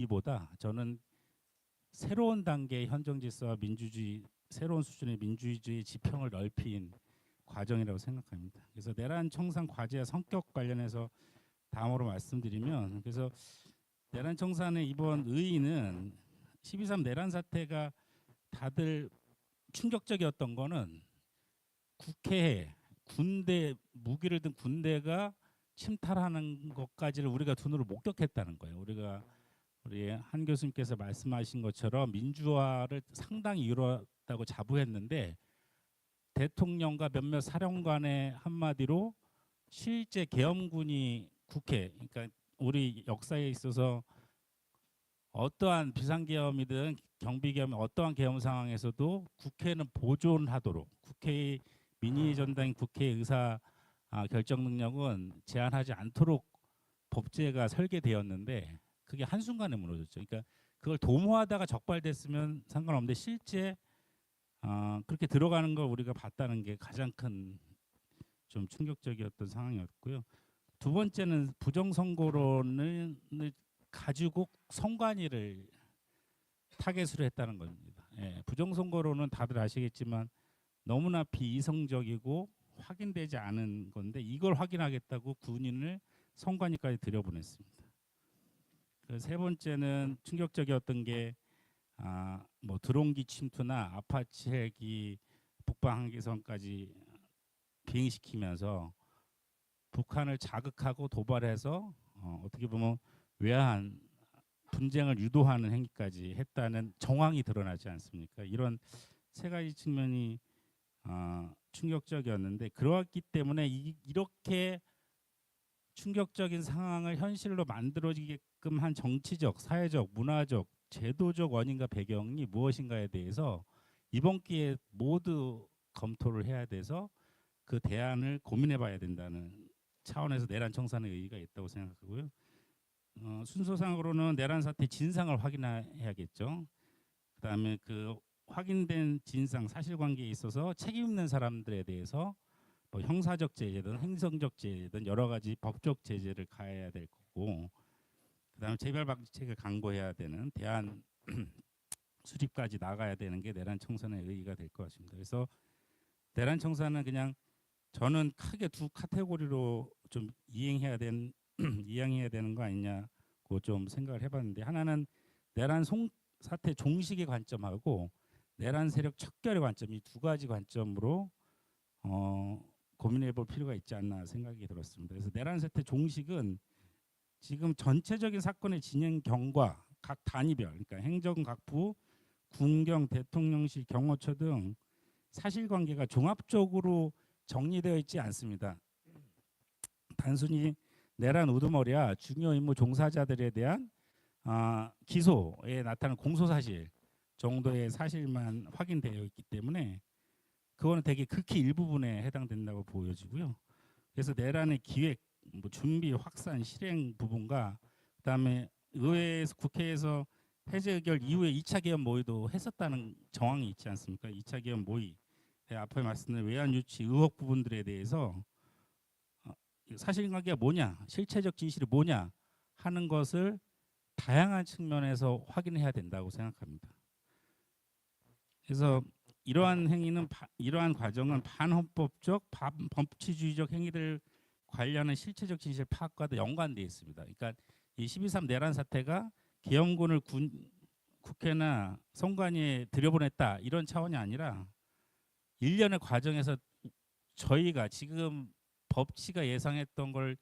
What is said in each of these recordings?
이보다 저는 새로운 단계의 헌정 질서와 민주주의, 새로운 수준의 민주주의 지평을 넓힌 과정이라고 생각합니다. 그래서 내란 청산 과제와 성격 관련해서 다음으로 말씀드리면, 그래서 내란 청산의 이번 의의는 12.3 내란 사태가 다들 충격적이었던 거는 국회에 군대 무기를 든 군대가 침탈하는 것까지를 우리가 두 눈으로 목격했다는 거예요. 우리 한 교수님께서 말씀하신 것처럼 민주화를 상당히 이루었다고 자부했는데 대통령과 몇몇 사령관의 한마디로 실제 계엄군이 국회, 그러니까 우리 역사에 있어서 어떠한 비상계엄이든 경비계엄 어떠한 계엄 상황에서도 국회는 보존하도록, 국회의 민의 전당인 국회의 의사 결정 능력은 제한하지 않도록 법제가 설계되었는데 그게 한순간에 무너졌죠. 그러니까 그걸 도모하다가 적발됐으면 상관없는데 실제 그렇게 들어가는 걸 우리가 봤다는 게 가장 큰 좀 충격적이었던 상황이었고요. 두 번째는 부정선거론을 가지고 선관위를 타겟으로 했다는 겁니다. 예, 부정선거론은 다들 아시겠지만 너무나 비이성적이고 확인되지 않은 건데 이걸 확인하겠다고 군인을 선관위까지 들여보냈습니다. 세 번째는 충격적이었던 게 뭐 드론기 침투나 아파치 헬기 북방 한계선까지 비행시키면서 북한을 자극하고 도발해서 어떻게 보면 외환 분쟁을 유도하는 행위까지 했다는 정황이 드러나지 않습니까? 이런 세 가지 측면이 충격적이었는데 그러했기 때문에 이렇게 충격적인 상황을 현실로 만들어지게끔 한 정치적, 사회적, 문화적, 제도적 원인과 배경이 무엇인가에 대해서 이번 기회에 모두 검토를 해야 돼서 그 대안을 고민해 봐야 된다는 차원에서 내란 청산의 의의가 있다고 생각하고요. 순서상으로는 내란 사태 진상을 확인해야겠죠. 그다음에 그 확인된 진상 사실관계에 있어서 책임 있는 사람들에 대해서 뭐 형사적 제재든 행정적 제재든 여러 가지 법적 제재를 가해야 될 거고, 그다음에 재발 방지책을 강구해야 되는 대안 수립까지 나가야 되는 게 내란 청산의 의의가 될 것 같습니다. 그래서 내란 청산은 그냥 저는 크게 두 카테고리로 좀 이행해야 되는 거 아니냐고 좀 생각을 해봤는데, 하나는 내란 사태 종식의 관점하고 내란 세력 척결의 관점, 이 두 가지 관점으로 고민해볼 필요가 있지 않나 생각이 들었습니다. 그래서 내란 사태 종식은 지금 전체적인 사건의 진행 경과 각 단위별, 그러니까 행정각부, 군경, 대통령실, 경호처 등 사실관계가 종합적으로 정리되어 있지 않습니다. 단순히 내란 우두머리야 중요 임무 종사자들에 대한 기소에 나타난 공소사실 정도의 사실만 확인되어 있기 때문에 그거는 되게 극히 일부분에 해당된다고 보여지고요. 그래서 내란의 기획, 뭐 준비, 확산, 실행 부분과 그다음에 의회에서 국회에서 해제 의결 이후에 2차 개헌 모의도 했었다는 정황이 있지 않습니까? 2차 개헌 모의 앞에 말씀드린 외환 유치 의혹 부분들에 대해서 사실관계가 뭐냐, 실체적 진실이 뭐냐 하는 것을 다양한 측면에서 확인해야 된다고 생각합니다. 그래서 이러한 과정은 반헌법적, 범치주의적 행위들 관련한 실체적 진실 파악과도 연관되어 있습니다. 그러니까 이 12.3 내란 사태가 계엄군을 국회나 선관위에 들여보냈다 이런 차원이 아니라 일련의 과정에서 저희가 지금 법치가 예상했던 걸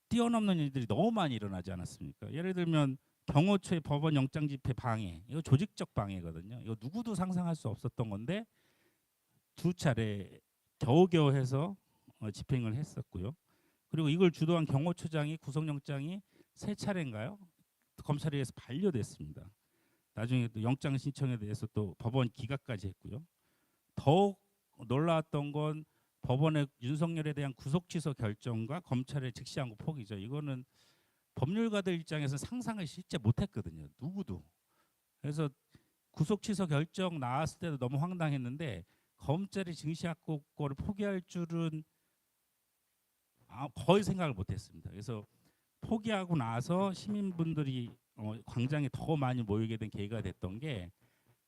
뛰어넘는 일들이 너무 많이 일어나지 않았습니까? 예를 들면 경호처의 법원 영장 집행 방해, 이거 조직적 방해거든요. 이거 누구도 상상할 수 없었던 건데 두 차례 겨우겨우 해서 집행을 했었고요. 그리고 이걸 주도한 경호처장이 구속영장이 세 차례인가요? 검찰에 의해서 반려됐습니다. 나중에 또 영장 신청에 대해서 또 법원 기각까지 했고요. 더욱 놀라웠던 건 법원의 윤석열에 대한 구속 취소 결정과 검찰의 즉시항고 포기죠. 이거는 법률가들 입장에서 상상을 실제 못했거든요. 누구도. 그래서 구속 취소 결정 나왔을 때도 너무 황당했는데 검찰이 증시항고를 포기할 줄은 거의 생각을 못했습니다. 그래서 포기하고 나서 시민분들이 광장에 더 많이 모이게 된 계기가 됐던 게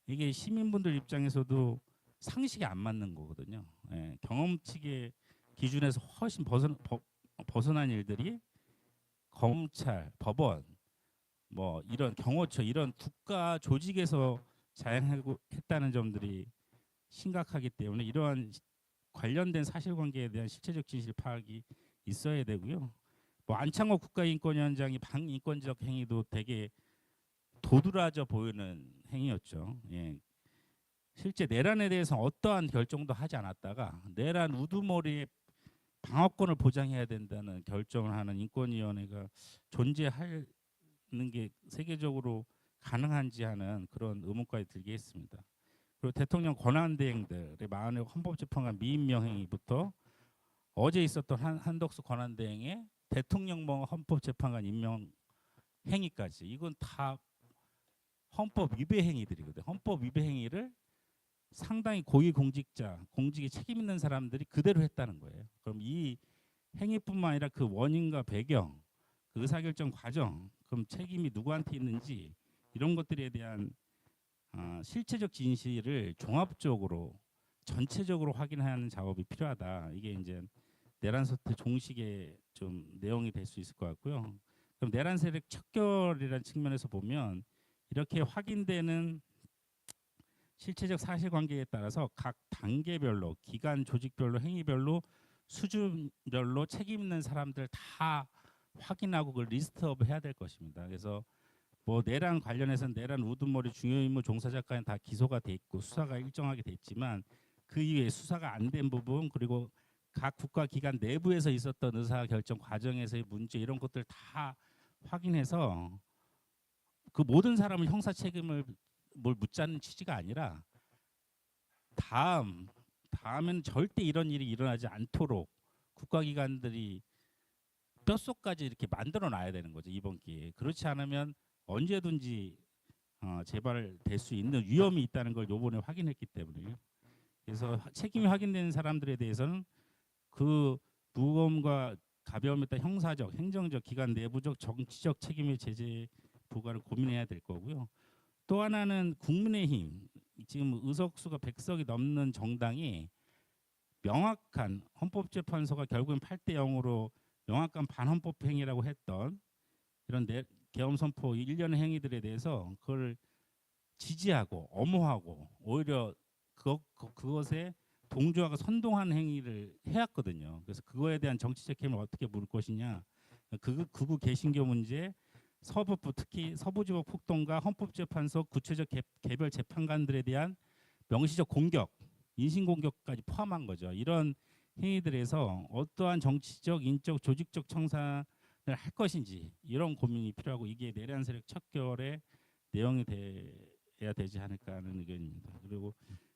이게 시민분들 입장에서도 상식이 안 맞는 거거든요. 예, 경험치의 기준에서 훨씬 벗어난 일들이 검찰, 법원, 뭐 이런 경호처 이런 국가 조직에서 자행하고 했다는 점들이 심각하기 때문에 이러한 관련된 사실관계에 대한 실체적 진실 파악이 있어야 되고요. 뭐 안창호 국가인권위원장이 반인권적 행위도 되게 도드라져 보이는 행위였죠. 예. 실제 내란에 대해서 어떠한 결정도 하지 않았다가 내란 우두머리에 방어권을 보장해야 된다는 결정을 하는 인권위원회가 존재하는 게 세계적으로 가능한지 하는 그런 의문까지 들게 했습니다. 그리고 대통령 권한대행들의 마흔의 헌법재판관 미임명 행위부터 어제 있었던 한덕수 권한대행의 대통령령 헌법재판관 임명 행위까지 이건 다 헌법 위배 행위들이거든요. 헌법 위배 행위를 상당히 고위공직자, 공직에 책임 있는 사람들이 그대로 했다는 거예요. 그럼 이 행위뿐만 아니라 그 원인과 배경, 그 의사결정 과정, 그럼 책임이 누구한테 있는지 이런 것들에 대한 실체적 진실을 종합적으로 전체적으로 확인하는 작업이 필요하다. 이게 이제 내란 사태 종식의 좀 내용이 될 수 있을 것 같고요. 그럼 내란 세력 척결이라는 측면에서 보면 이렇게 확인되는 실체적 사실관계에 따라서 각 단계별로, 기관, 조직별로, 행위별로, 수준별로 책임 있는 사람들 다 확인하고 그 리스트업 해야 될 것입니다. 그래서 뭐 내란 관련해서는 내란 우두머리 중요 임무 종사자까지는 다 기소가 돼 있고 수사가 일정하게 됐지만 그 이외에 수사가 안 된 부분 그리고 각 국가기관 내부에서 있었던 의사결정 과정에서의 문제 이런 것들 다 확인해서 그 모든 사람을 형사 책임을 뭘 묻자는 취지가 아니라 다음에는 절대 이런 일이 일어나지 않도록 국가기관들이 뼛속까지 이렇게 만들어 놔야 되는 거죠. 이번 기회에. 그렇지 않으면 언제든지 재발될 수 있는 위험이 있다는 걸 요번에 확인했기 때문에요. 그래서 책임이 확인되는 사람들에 대해서는 그 무거움과 가벼움에 따라 형사적, 행정적, 기관 내부적, 정치적 책임의 제재 부과를 고민해야 될 거고요. 또 하나는 국민의힘 지금 의석수가 100석이 넘는 정당이 명확한 헌법재판소가 결국엔 8대 0으로 명확한 반헌법 행위라고 했던 이런 계엄 선포 일련의 행위들에 대해서 그걸 지지하고 엄호하고 오히려 그것에 동조하고 선동하는 행위를 해왔거든요. 그래서 그거에 대한 정치적 책임을 어떻게 물을 것이냐. 극우 개신교 문제, 서부부 특히 서부지법 폭동과 헌법재판소 구체적 개별 재판관들에 대한 명시적 공격, 인신공격까지 포함한 거죠. 이런 행위들에서 어떠한 정치적, 인적, 조직적 청산을 할 것인지 이런 고민이 필요하고 이게 내란 세력 척결의 내용이 돼야 되지 않을까 하는 의견입니다. 그리고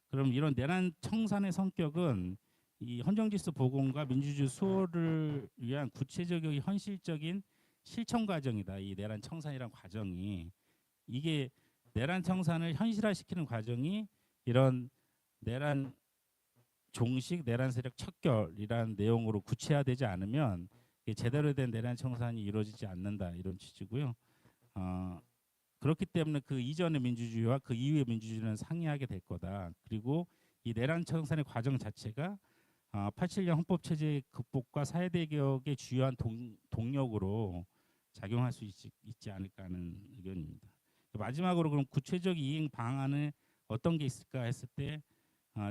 그럼 이런 내란 청산의 성격은 이 헌정질서 복원과 민주주의 수호를 위한 구체적이고 현실적인 실천 과정이다. 이 내란 청산이란 과정이 이게 내란 청산을 현실화시키는 과정이 이런 내란 종식, 내란 세력 척결이라는 내용으로 구체화되지 않으면 제대로 된 내란 청산이 이루어지지 않는다 이런 취지고요. 그렇기 때문에 그 이전의 민주주의와 그 이후의 민주주의는 상이하게 될 거다. 그리고 이 내란 청산의 과정 자체가 87년 헌법체제 극복과 사회대 개혁의 주요한 동력으로 작용할 수 있지 않을까 하는 의견입니다. 마지막으로 그럼 구체적 이행 방안은 어떤 게 있을까 했을 때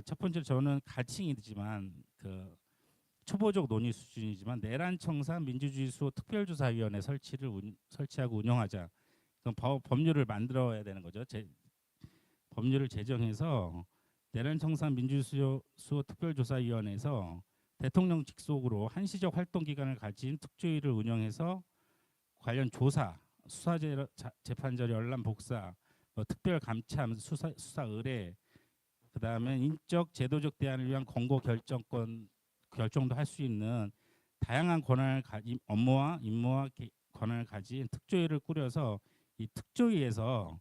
첫 번째로 저는 가칭이지만 그 초보적 논의 수준이지만 내란 청산 민주주의 수호 특별조사위원회 설치하고 운영하자. 그럼 법률을 만들어야 되는 거죠. 법률을 제정해서 내란 청산 민주주의 수호 특별조사위원회에서 대통령 직속으로 한시적 활동 기간을 가진 특조위를 운영해서 관련 조사, 수사 재판절 열람 복사, 특별 감참, 수사 의뢰, 그다음에 인적 제도적 대안을 위한 권고 결정도 할 수 있는 다양한 권한을 가진 업무와 임무와 권한을 가진 특조위를 꾸려서 이 특조위에서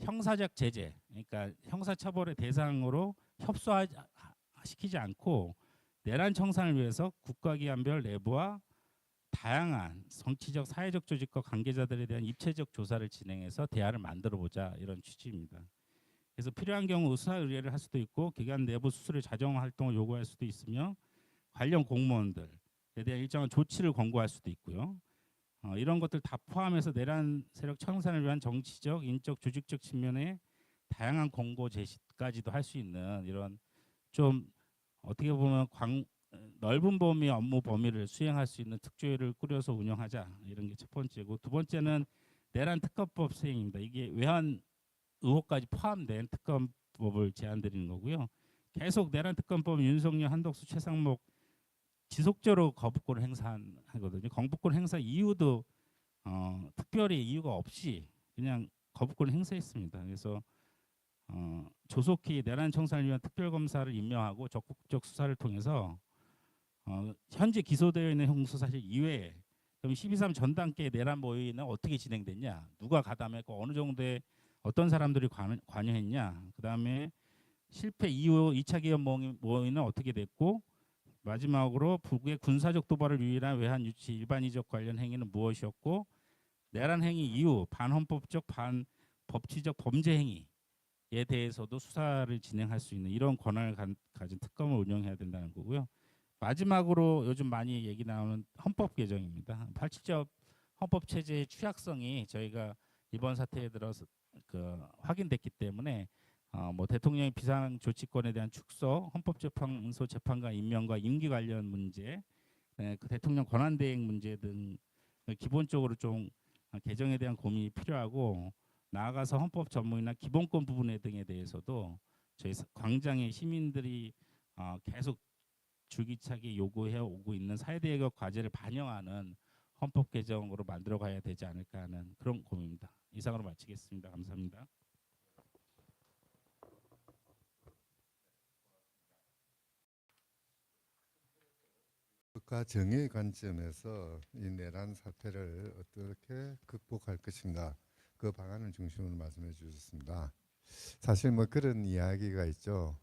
형사적 제재, 그러니까 형사처벌의 대상으로 협소시키지 않고 내란 청산을 위해서 국가기관별 내부와 다양한 정치적, 사회적 조직과 관계자들에 대한 입체적 조사를 진행해서 대안을 만들어 보자 이런 취지입니다. 그래서 필요한 경우 의사 의뢰를 할 수도 있고 기관 내부 수술의 자정 활동을 요구할 수도 있으며 관련 공무원들에 대한 일정한 조치를 권고할 수도 있고요. 이런 것들 다 포함해서 내란 세력 청산을 위한 정치적, 인적, 조직적 측면의 다양한 권고 제시까지도 할 수 있는 이런 좀 어떻게 보면 넓은 범위의 업무 범위를 수행할 수 있는 특조위를 꾸려서 운영하자 이런 게 첫 번째고, 두 번째는 내란 특검법 시행입니다. 이게 외환 의혹까지 포함된 특검법을 제안드리는 거고요. 계속 내란 특검법 윤석열, 한덕수, 최상목 지속적으로 거부권을 행사하거든요. 거부권 행사 이유도 특별히 이유가 없이 그냥 거부권을 행사했습니다. 그래서 조속히 내란 청산을 위한 특별검사를 임명하고 적극적 수사를 통해서 현재 기소되어 있는 형사 사실 이외에 그럼 12.3 전 단계 내란 모의는 어떻게 진행됐냐, 누가 가담했고 어느 정도의 어떤 사람들이 관여했냐, 그다음에 실패 이후 2차 기업 모의는 어떻게 됐고, 마지막으로 북의 군사적 도발을 유일한 외환 유치 일반 이적 관련 행위는 무엇이었고, 내란 행위 이후 반헌법적 반법치적 범죄 행위에 대해서도 수사를 진행할 수 있는 이런 권한을 가진 특검을 운영해야 된다는 거고요. 마지막으로 요즘 많이 얘기 나오는 헌법 개정입니다. 87조 헌법 체제의 취약성이 저희가 이번 사태에 들어서 확인됐기 때문에 뭐 대통령의 비상 조치권에 대한 축소, 헌법재판소 재판관 임명과 임기 관련 문제, 그 대통령 권한 대행 문제 등 기본적으로 좀 개정에 대한 고민이 필요하고, 나아가서 헌법 전문이나 기본권 부분에 등에 대해서도 저희 광장의 시민들이 계속 줄기차게 요구해 오고 있는 사회개혁 과제를 반영하는 헌법 개정으로 만들어 가야 되지 않을까 하는 그런 고민입니다. 이상으로 마치겠습니다. 감사합니다. 국가 정의의 관점에서 이 내란 사태를 어떻게 극복할 것인가, 그 방안을 중심으로 말씀해 주셨습니다. 사실 뭐 그런 이야기가 있죠.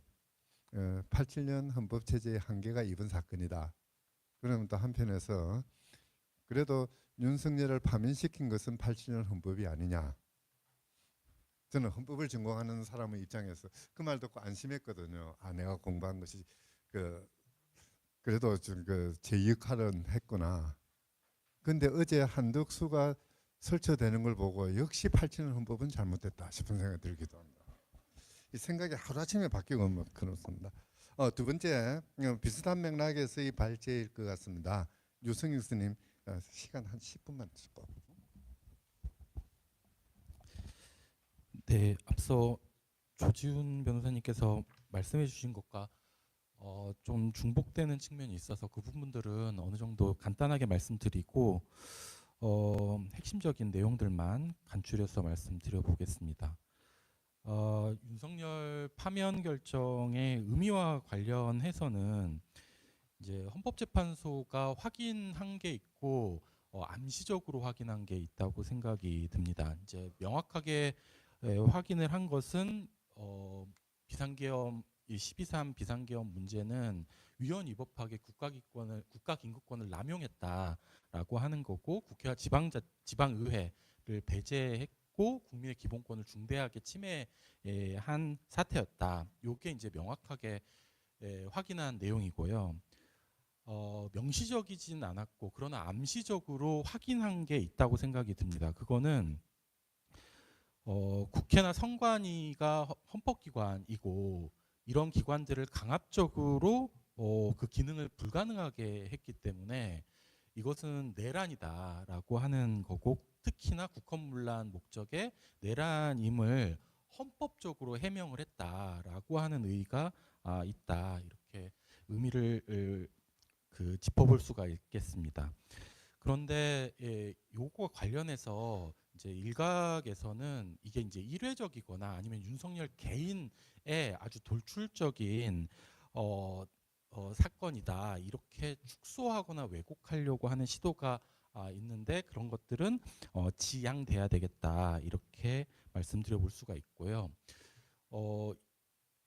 87년 헌법 체제의 한계가 입은 사건이다. 그러면 또 한편에서 그래도 윤석열을 파면시킨 것은 87년 헌법이 아니냐. 저는 헌법을 전공하는 사람의 입장에서 그 말 듣고 안심했거든요. 내가 공부한 것이 그래도 좀 제 역할은 했구나. 근데 어제 한덕수가 설쳐되는 걸 보고 역시 87년 헌법은 잘못됐다 싶은 생각이 들기도 합니다. 이 생각이 하루아침에 바뀌고 뭐 그렇습니다. 두 번째, 비슷한 맥락에서의 발제일 것 같습니다. 유승익 스님, 시간 한 10분만 주고. 네, 앞서 조지훈 변호사님께서 말씀해 주신 것과 좀 중복되는 측면이 있어서 그 부분들은 어느 정도 간단하게 말씀드리고 핵심적인 내용들만 간추려서 말씀드려 보겠습니다. 윤석열 파면 결정의 의미와 관련해서는 이제 헌법재판소가 확인한 게 있고 암시적으로 확인한 게 있다고 생각이 듭니다. 이제 명확하게 확인을 한 것은 비상계엄 이 12.3 비상계엄 문제는 위헌 위법하게 국가긴급권을 남용했다라고 하는 거고, 국회와 지방의회를 배제했고 국민의 기본권을 중대하게 침해한 사태였다. 이게 이제 명확하게 확인한 내용이고요. 명시적이진 않았고 그러나 암시적으로 확인한 게 있다고 생각이 듭니다. 그거는 국회나 선관위가 헌법기관이고 이런 기관들을 강압적으로 그 기능을 불가능하게 했기 때문에 이것은 내란이다라고 하는 거고, 특히나 국헌문란 목적의 내란임을 헌법적으로 해명을 했다라고 하는 의의가 있다, 이렇게 의미를 짚어볼 수가 있겠습니다. 그런데 요거 관련해서 이제 일각에서는 이게 이제 일회적이거나 아니면 윤석열 개인의 아주 돌출적인 사건이다, 이렇게 축소하거나 왜곡하려고 하는 시도가 있는데, 그런 것들은 지양돼야 되겠다, 이렇게 말씀드려 볼 수가 있고요.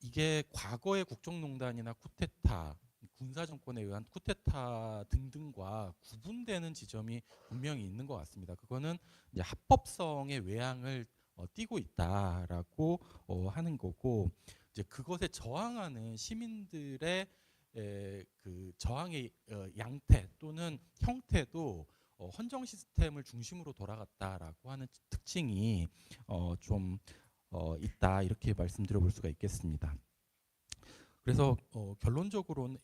이게 과거의 국정농단이나 쿠데타, 군사 정권에 의한 쿠데타 등등과 구분되는 지점이 분명히 있는 것 같습니다. 그거는 이제 합법성의 외양을 띠고 있다라고 하는 거고, 이제 그것에 저항하는 시민들의 그 저항의 양태 또는 형태도 헌정 시스템을 중심으로 돌아갔다라고 하는 특징이 좀 있다, 이렇게 말씀드려볼 수가 있겠습니다. 그래서 결론적으로는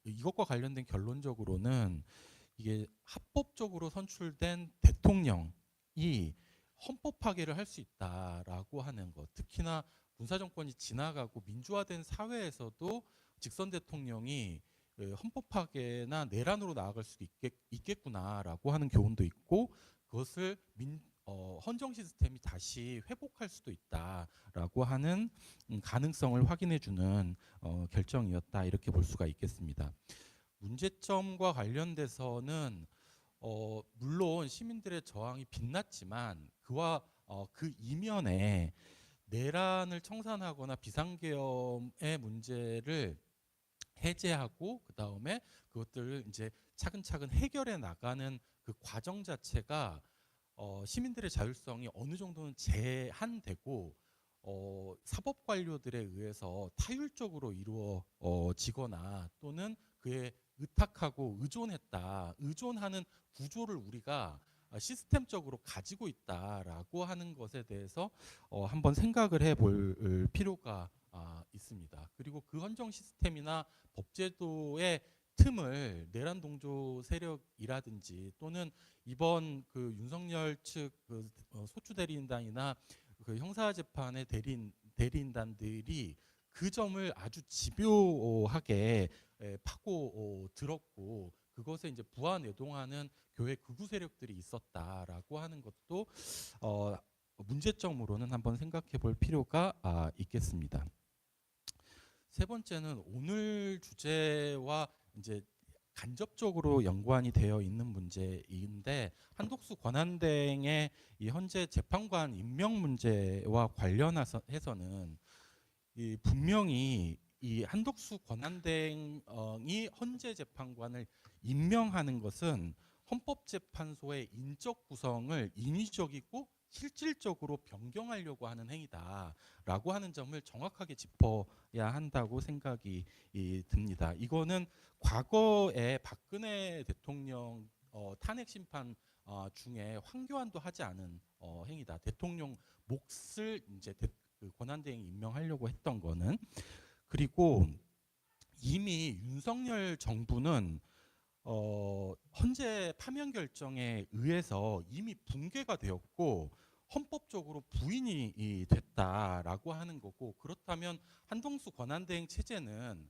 이것과 관련된 결론적으로는 이게 합법적으로 선출된 대통령이 헌법 파괴를 할 수 있다라고 하는 것, 특히나 군사 정권이 지나가고 민주화된 사회에서도 직선 대통령이 헌법 파괴나 내란으로 나아갈 수도 있겠구나라고 하는 교훈도 있고, 그것을 헌정 시스템이 다시 회복할 수도 있다라고 하는 가능성을 확인해주는 결정이었다, 이렇게 볼 수가 있겠습니다. 문제점과 관련돼서는 물론 시민들의 저항이 빛났지만 그와 그 이면에 내란을 청산하거나 비상계엄의 문제를 해제하고 그 다음에 그것들을 이제 차근차근 해결해 나가는 그 과정 자체가 시민들의 자율성이 어느 정도는 제한되고 사법 관료들에 의해서 타율적으로 이루어지거나 또는 그에 의탁하고 의존하는 구조를 우리가 시스템적으로 가지고 있다라고 하는 것에 대해서 한번 생각을 해볼 필요가 있습니다. 그리고 그 헌정 시스템이나 법제도의 틈을 내란 동조 세력이라든지 또는 이번 그 윤석열 측 그 소추 대리인단이나 그 형사 재판의 대리인단들이 그 점을 아주 집요하게 파고 들었고, 그것에 이제 부안해동하는 교회 극우 세력들이 있었다라고 하는 것도 문제점으로는 한번 생각해 볼 필요가 있겠습니다. 세 번째는 오늘 주제와 이제 간접적으로 연관이 되어 있는 문제인데, 한독수 권한대행의 이 현재 재판관 임명 문제와 관련해서는 분명히 이 한독수 권한대행이 헌재 재판관을 임명하는 것은 헌법재판소의 인적 구성을 인위적이고 실질적으로 변경하려고 하는 행위다라고 하는 점을 정확하게 짚어야 한다고 생각이 듭니다. 이거는 과거에 박근혜 대통령 탄핵 심판 중에 황교안도 하지 않은 행위다. 대통령 몫을 이제 그 권한대행이 임명하려고 했던 거는. 그리고 이미 윤석열 정부는 헌재 파면 결정에 의해서 이미 붕괴가 되었고 헌법적으로 부인이 됐다라고 하는 거고, 그렇다면 한동수 권한대행 체제는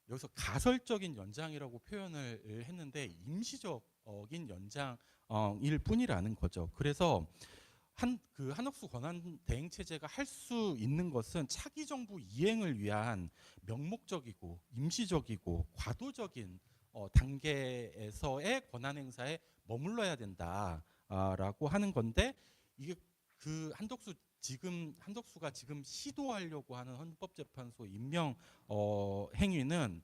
여기서 가설적인 연장이라고 표현을 했는데 임시적인 연장일 뿐이라는 거죠. 그래서 한옥수 권한 대행 체제가 할 수 있는 것은 차기 정부 이행을 위한 명목적이고 임시적이고 과도적인 단계에서의 권한 행사에 머물러야 된다라고 하는 건데, 이게 그 한덕수가 지금 시도하려고 하는 헌법재판소 임명 행위는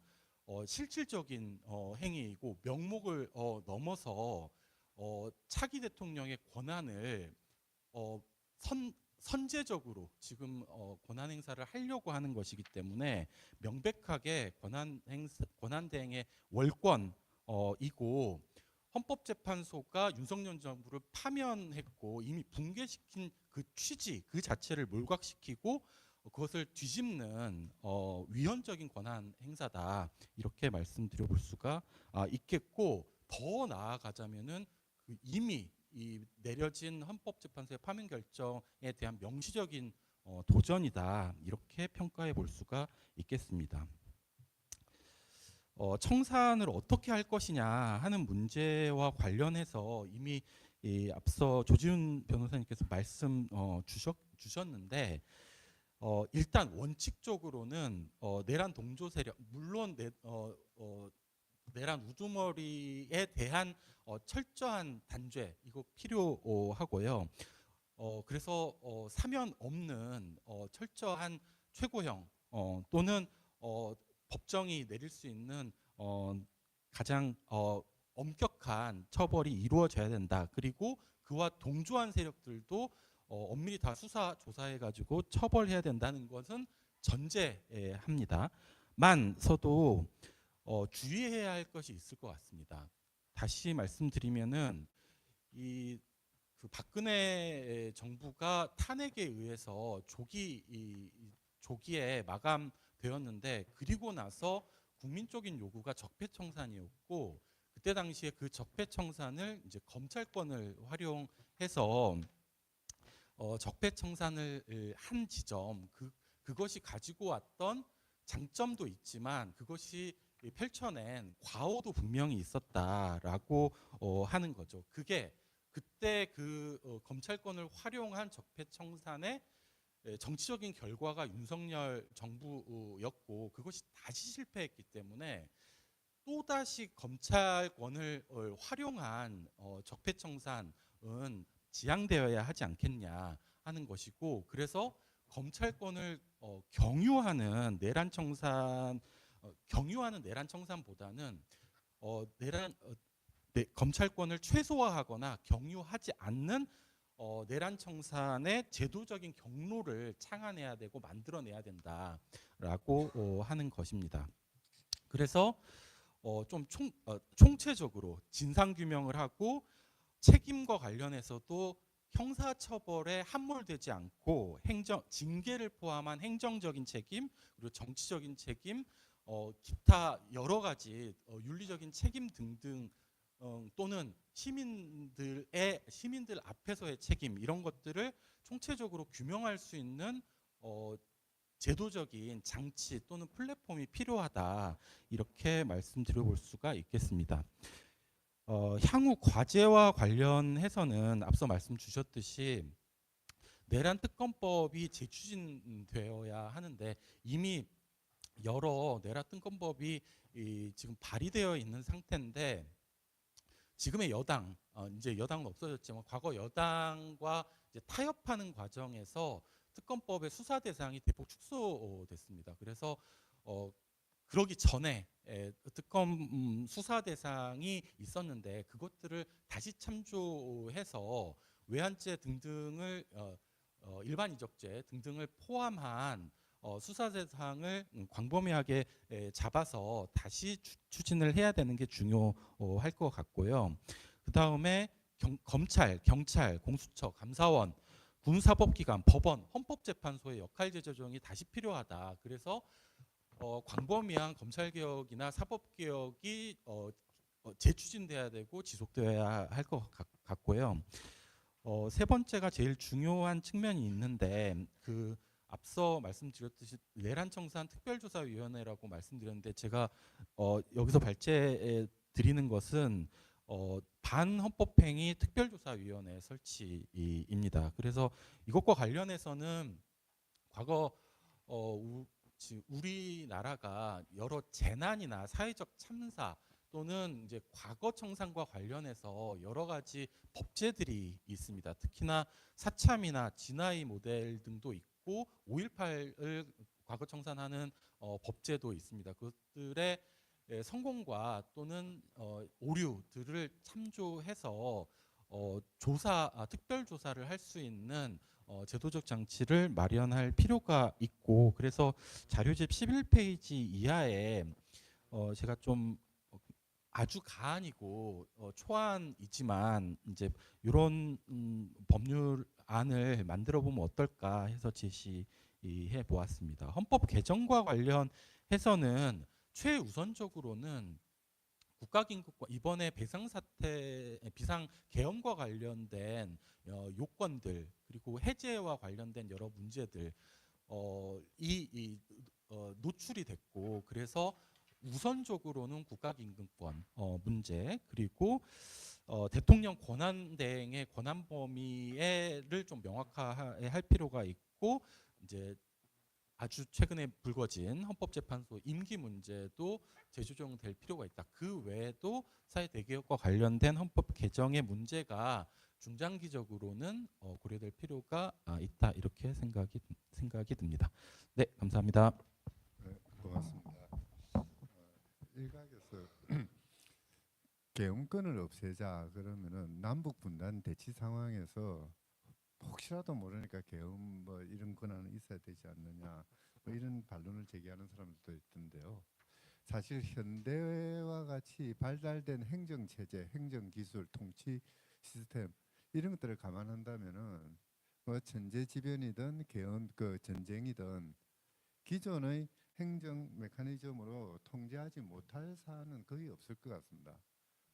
실질적인 행위이고 명목을 넘어서 차기 대통령의 권한을 선제적으로 지금 권한 행사를 하려고 하는 것이기 때문에 명백하게 권한 대행의 월권이고, 헌법재판소가 윤석열 정부를 파면했고 이미 붕괴시킨 그 취지 그 자체를 몰각시키고 그것을 뒤집는 위헌적인 권한 행사다, 이렇게 말씀드려볼 수가 있겠고, 더 나아가자면은 그 이미 이 내려진 헌법재판소의 파면 결정에 대한 명시적인 도전이다, 이렇게 평가해 볼 수가 있겠습니다. 청산을 어떻게 할 것이냐 하는 문제와 관련해서 이미 앞서 조지훈 변호사님께서 말씀 주셨는데, 일단 원칙적으로는 내란 동조 세력, 물론 내란 우두머리에 대한 철저한 단죄 이거 필요하고요. 그래서 사면 없는 철저한 최고형 또는 법정이 내릴 수 있는 가장 엄격한 처벌이 이루어져야 된다. 그리고 그와 동조한 세력들도 엄밀히 다 수사 조사해가지고 처벌해야 된다는 것은 전제합니다. 만서도 주의해야 할 것이 있을 것 같습니다. 다시 말씀드리면은 그 박근혜 정부가 탄핵에 의해서 조기에 마감되었는데, 그리고 나서 국민적인 요구가 적폐청산이었고, 그때 당시에 그 적폐청산을 이제 검찰권을 활용해서 적폐청산을 한 지점, 그것이 가지고 왔던 장점도 있지만 그것이 펼쳐낸 과오도 분명히 있었다라고 하는 거죠. 그게 그때 검찰권을 활용한 적폐청산의 정치적인 결과가 윤석열 정부였고, 그것이 다시 실패했기 때문에 또다시 검찰권을 활용한 적폐청산은 지양되어야 하지 않겠냐 하는 것이고, 그래서 검찰권을 경유하는 내란청산보다는 검찰권을 최소화하거나 경유하지 않는 내란청산의 제도적인 경로를 창안해야 되고 만들어내야 된다라고 하는 것입니다. 그래서 좀 총체적으로 진상규명을 하고, 책임과 관련해서도 형사처벌에 함몰되지 않고 징계를 포함한 행정적인 책임, 그리고 정치적인 책임, 기타 여러 가지 윤리적인 책임 등등, 또는 시민들 앞에서의 책임, 이런 것들을 총체적으로 규명할 수 있는 제도적인 장치 또는 플랫폼이 필요하다, 이렇게 말씀드려볼 수가 있겠습니다. 향후 과제와 관련해서는 앞서 말씀 주셨듯이 내란 특검법이 재추진되어야 하는데, 이미 여러 내란 특검법이 지금 발의되어 있는 상태인데, 지금의 여당, 이제 여당은 없어졌지만 과거 여당과 이제 타협하는 과정에서 특검법의 수사 대상이 대폭 축소됐습니다. 그래서 그러기 전에 특검 수사 대상이 있었는데, 그것들을 다시 참조해서 외환죄 등등을 일반 이적죄 등등을 포함한 수사 대상을 광범위하게 잡아서 다시 추진을 해야 되는 게 중요할 것 같고요. 그 다음에 검찰, 경찰, 공수처, 감사원, 군사법기관, 법원, 헌법재판소의 역할제 조정이 다시 필요하다. 그래서 광범위한 검찰개혁이나 사법개혁이 재추진돼야 되고 지속돼야 할 것 같고요. 세 번째가 제일 중요한 측면이 있는데, 앞서 말씀드렸듯이 내란청산 특별조사위원회라고 말씀드렸는데, 제가 여기서 발제해 드리는 것은 반헌법행위 특별조사위원회 설치입니다. 그래서 이것과 관련해서는 과거 우리나라가 여러 재난이나 사회적 참사 또는 이제 과거 청산과 관련해서 여러 가지 법제들이 있습니다. 특히나 사참이나 진화의 모델 등도 있고 5.18을 과거 청산하는 법제도 있습니다. 그것들의 성공과 또는 오류들을 참조해서 특별 조사를 할 수 있는 제도적 장치를 마련할 필요가 있고, 그래서 자료집 11페이지 이하에 제가 좀 아주 가안이고 초안이지만 이제 이런 법률안을 만들어 보면 어떨까 해서 제시해 보았습니다. 헌법 개정과 관련해서는 최우선적으로는 국가긴급과 이번에 비상 계엄과 관련된 요건들, 그리고 해제와 관련된 여러 문제들 노출이 됐고, 그래서 우선적으로는 국가긴급권 문제, 그리고 대통령 권한대행의 권한 범위를 좀 명확화할 필요가 있고, 이제 아주 최근에 불거진 헌법재판소 임기 문제도 재조정될 필요가 있다. 그 외에도 사회 대개혁과 관련된 헌법 개정의 문제가 중장기적으로는 고려될 필요가 있다. 이렇게 생각이 듭니다. 네, 감사합니다. 네, 고맙습니다. 일각에서 계엄권을 없애자 그러면은 남북 분단 대치 상황에서 혹시라도 모르니까 계엄 뭐 이런 권한은 있어야 되지 않느냐 뭐 이런 반론을 제기하는 사람들도 있던데요. 사실 현대와 같이 발달된 행정 체제, 행정 기술, 통치 시스템 이런 것들을 감안한다면은 뭐 천재지변이든 계엄 그 전쟁이든 기존의 행정 메커니즘으로 통제하지 못할 사안은 거의 없을 것 같습니다.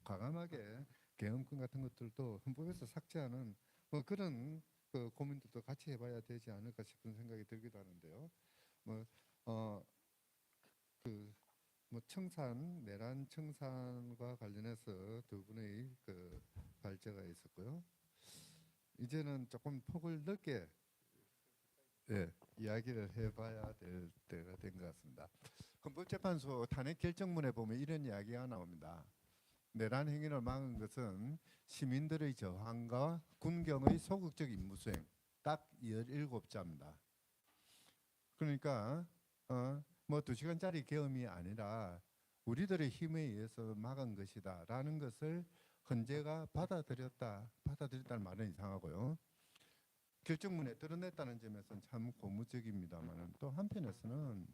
과감하게 계엄권 같은 것들도 헌법에서 삭제하는 뭐 그런 그 고민들도 같이 해봐야 되지 않을까 싶은 생각이 들기도 하는데요. 뭐 청산 내란 청산과 관련해서 두 분의 그 발제가 있었고요. 이제는 조금 폭을 넓게 이야기를 해봐야 될 때가 된 것 같습니다. 헌법재판소 탄핵 결정문에 보면 이런 이야기가 나옵니다. 내란 행위를 막은 것은 시민들의 저항과 군경의 소극적 임무 수행 딱 17자입니다. 그러니까 뭐 2시간짜리 계엄이 아니라 우리들의 힘에 의해서 막은 것이다 라는 것을 헌재가 받아들였다는 말은 이상하고요. 결정문에 드러냈다는 점에서는 참 고무적입니다만 또 한편에서는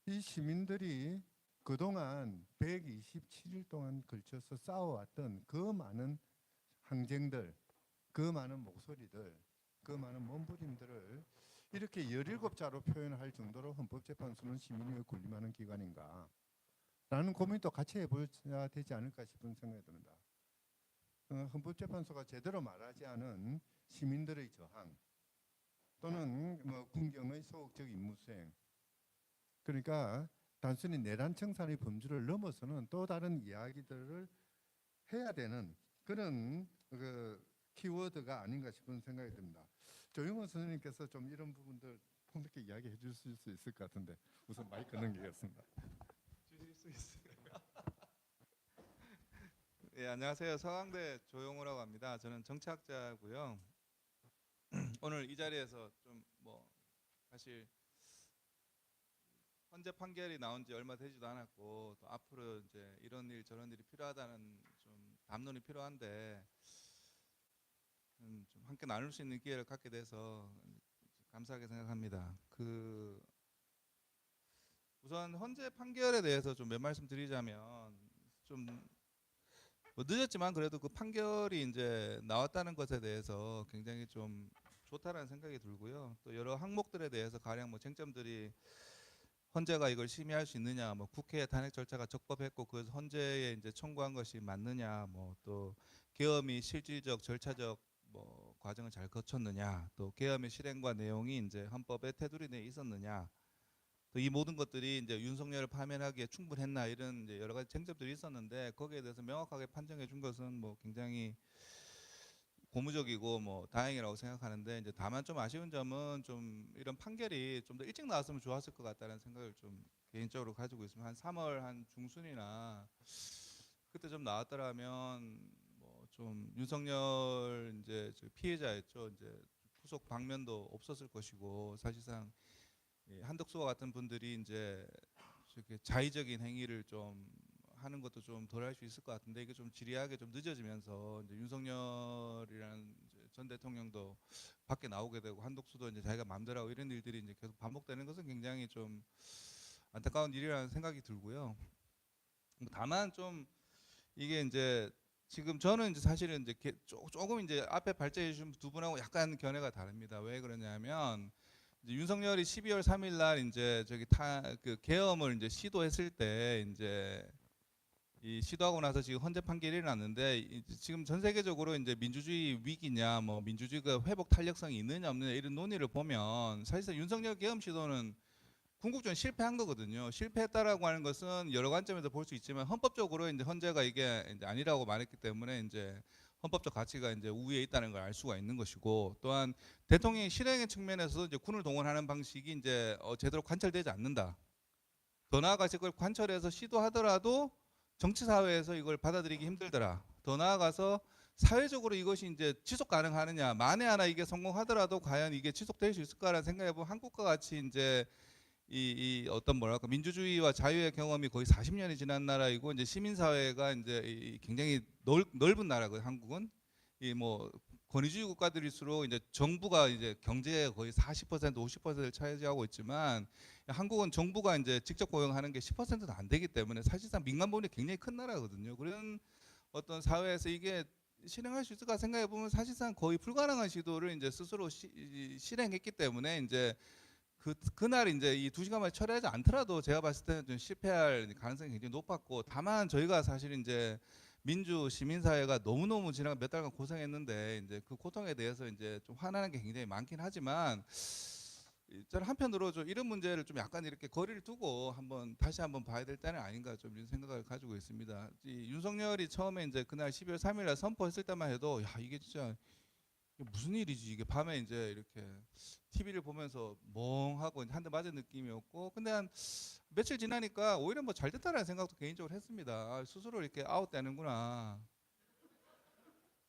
이 시민들이 그동안 127일 동안 걸쳐서 싸워왔던 그 많은 항쟁들, 그 많은 목소리들, 그 많은 몸부림들을 이렇게 17자로 표현할 정도로 헌법재판소는 시민이 군림하는 기관인가 라는 고민도 같이 해보셔야 되지 않을까 싶은 생각이 듭니다. 헌법재판소가 제대로 말하지 않은 시민들의 저항 또는 뭐 군경의 소극적 임무 수행, 그러니까 단순히 내란 청산의 범주를 넘어서는 또 다른 이야기들을 해야 되는 그런 그 키워드가 아닌가 싶은 생각이 듭니다. 조용호 선생님께서 좀 이런 부분들 폭넓게 이야기해 주실 수 있을 것 같은데 우선 마이크 넘기겠습니다. 주실 수 있어요. 예, 안녕하세요. 서강대 조용호라고 합니다. 저는 정치학자고요. 오늘 이 자리에서 좀 뭐 사실 헌재 판결이 나온 지 얼마 되지도 않았고 또 앞으로 이제 이런 일 저런 일이 필요하다는 좀 담론이 필요한데 좀 함께 나눌 수 있는 기회를 갖게 돼서 감사하게 생각합니다. 우선 헌재 판결에 대해서 좀 몇 말씀 드리자면 좀 뭐 늦었지만 그래도 그 판결이 이제 나왔다는 것에 대해서 굉장히 좀 좋다라는 생각이 들고요. 또 여러 항목들에 대해서 가령 뭐 쟁점들이 헌재가 이걸 심의할 수 있느냐, 뭐 국회 탄핵 절차가 적법했고 그래서 헌재에 이제 청구한 것이 맞느냐, 뭐 또 계엄이 실질적 절차적 뭐 과정을 잘 거쳤느냐, 또 계엄의 실행과 내용이 이제 헌법에 테두리 내에 있었느냐, 또 이 모든 것들이 이제 윤석열을 파면하기에 충분했나 이런 이제 여러 가지 쟁점들이 있었는데 거기에 대해서 명확하게 판정해 준 것은 뭐 굉장히 고무적이고 뭐 다행이라고 생각하는데 이제 다만 좀 아쉬운 점은 좀 이런 판결이 좀 더 일찍 나왔으면 좋았을 것 같다는 생각을 좀 개인적으로 가지고 있습니다. 한 3월 한 중순이나 그때 좀 나왔더라면 뭐 좀 윤석열 이제 피해자였죠. 이제 후속 방면도 없었을 것이고 사실상 한덕수와 같은 분들이 이제 이렇게 자의적인 행위를 좀 하는 것도 좀 덜 할 수 있을 것 같은데 이게 좀 지리하게 좀 늦어지면서 이제 윤석열이라는 이제 전 대통령도 밖에 나오게 되고 한덕수도 이제 자기가 마음대로 하고 이런 일들이 이제 계속 반복되는 것은 굉장히 좀 안타까운 일이라는 생각이 들고요. 다만 좀 이게 이제 지금 저는 이제 사실은 이제 조금 이제 앞에 발제해 주신 두 분하고 약간 견해가 다릅니다. 왜 그러냐면 이제 윤석열이 12월 3일 날 이제 그 계엄을 이제 시도했을 때 이제 이 시도하고 나서 지금 헌재 판결이 났는데 이제 지금 전 세계적으로 이제 민주주의 위기냐, 뭐 민주주의가 회복 탄력성이 있느냐 없느냐 이런 논의를 보면 사실상 윤석열 계엄 시도는 궁극적으로 실패한 거거든요. 실패했다라고 하는 것은 여러 관점에서 볼 수 있지만 헌법적으로 이제 헌재가 이게 이제 아니라고 말했기 때문에 이제 헌법적 가치가 이제 우위에 있다는 걸 알 수가 있는 것이고 또한 대통령이 실행의 측면에서 이제 군을 동원하는 방식이 이제 제대로 관철되지 않는다. 더 나아가서 그걸 관철해서 시도하더라도 정치 사회에서 이걸 받아들이기 힘들더라. 더 나아가서 사회적으로 이것이 이제 지속 가능하느냐, 만에 하나 이게 성공하더라도 과연 이게 지속될 수 있을까라는 생각해 보면 한국과 같이 이제 이 어떤 뭐랄까 민주주의와 자유의 경험이 거의 40년이 지난 나라이고 이제 시민 사회가 이제 굉장히 넓은 나라거든요. 한국은 이 뭐 권위주의 국가들일수록 이제 정부가 이제 경제의 거의 40% 50%를 차지하고 있지만 한국은 정부가 이제 직접 고용하는 게 10%도 안 되기 때문에 사실상 민간 부분이 굉장히 큰 나라거든요. 그런 어떤 사회에서 이게 실행할 수 있을까 생각해 보면 사실상 거의 불가능한 시도를 이제 스스로 실행했기 때문에 이제 그날 이제 이 2시간 만에 처리하지 않더라도 제가 봤을 때는 좀 실패할 가능성이 굉장히 높았고, 다만 저희가 사실 이제 민주 시민사회가 너무너무 지난 몇 달간 고생했는데 이제 그 고통에 대해서 이제 좀 화나는 게 굉장히 많긴 하지만 저는 한편으로 좀 이런 문제를 좀 약간 이렇게 거리를 두고 다시 한번 봐야 될 때는 아닌가 좀 이런 생각을 가지고 있습니다. 이 윤석열이 처음에 이제 그날 12월 3일 날 선포했을 때만 해도 야 이게 진짜 이게 무슨 일이지, 이게 밤에 이제 이렇게 TV를 보면서 멍하고 한 대 맞은 느낌이었고, 근데 한 며칠 지나니까 오히려 뭐 잘 됐다라는 생각도 개인적으로 했습니다. 아, 스스로 이렇게 아웃되는구나.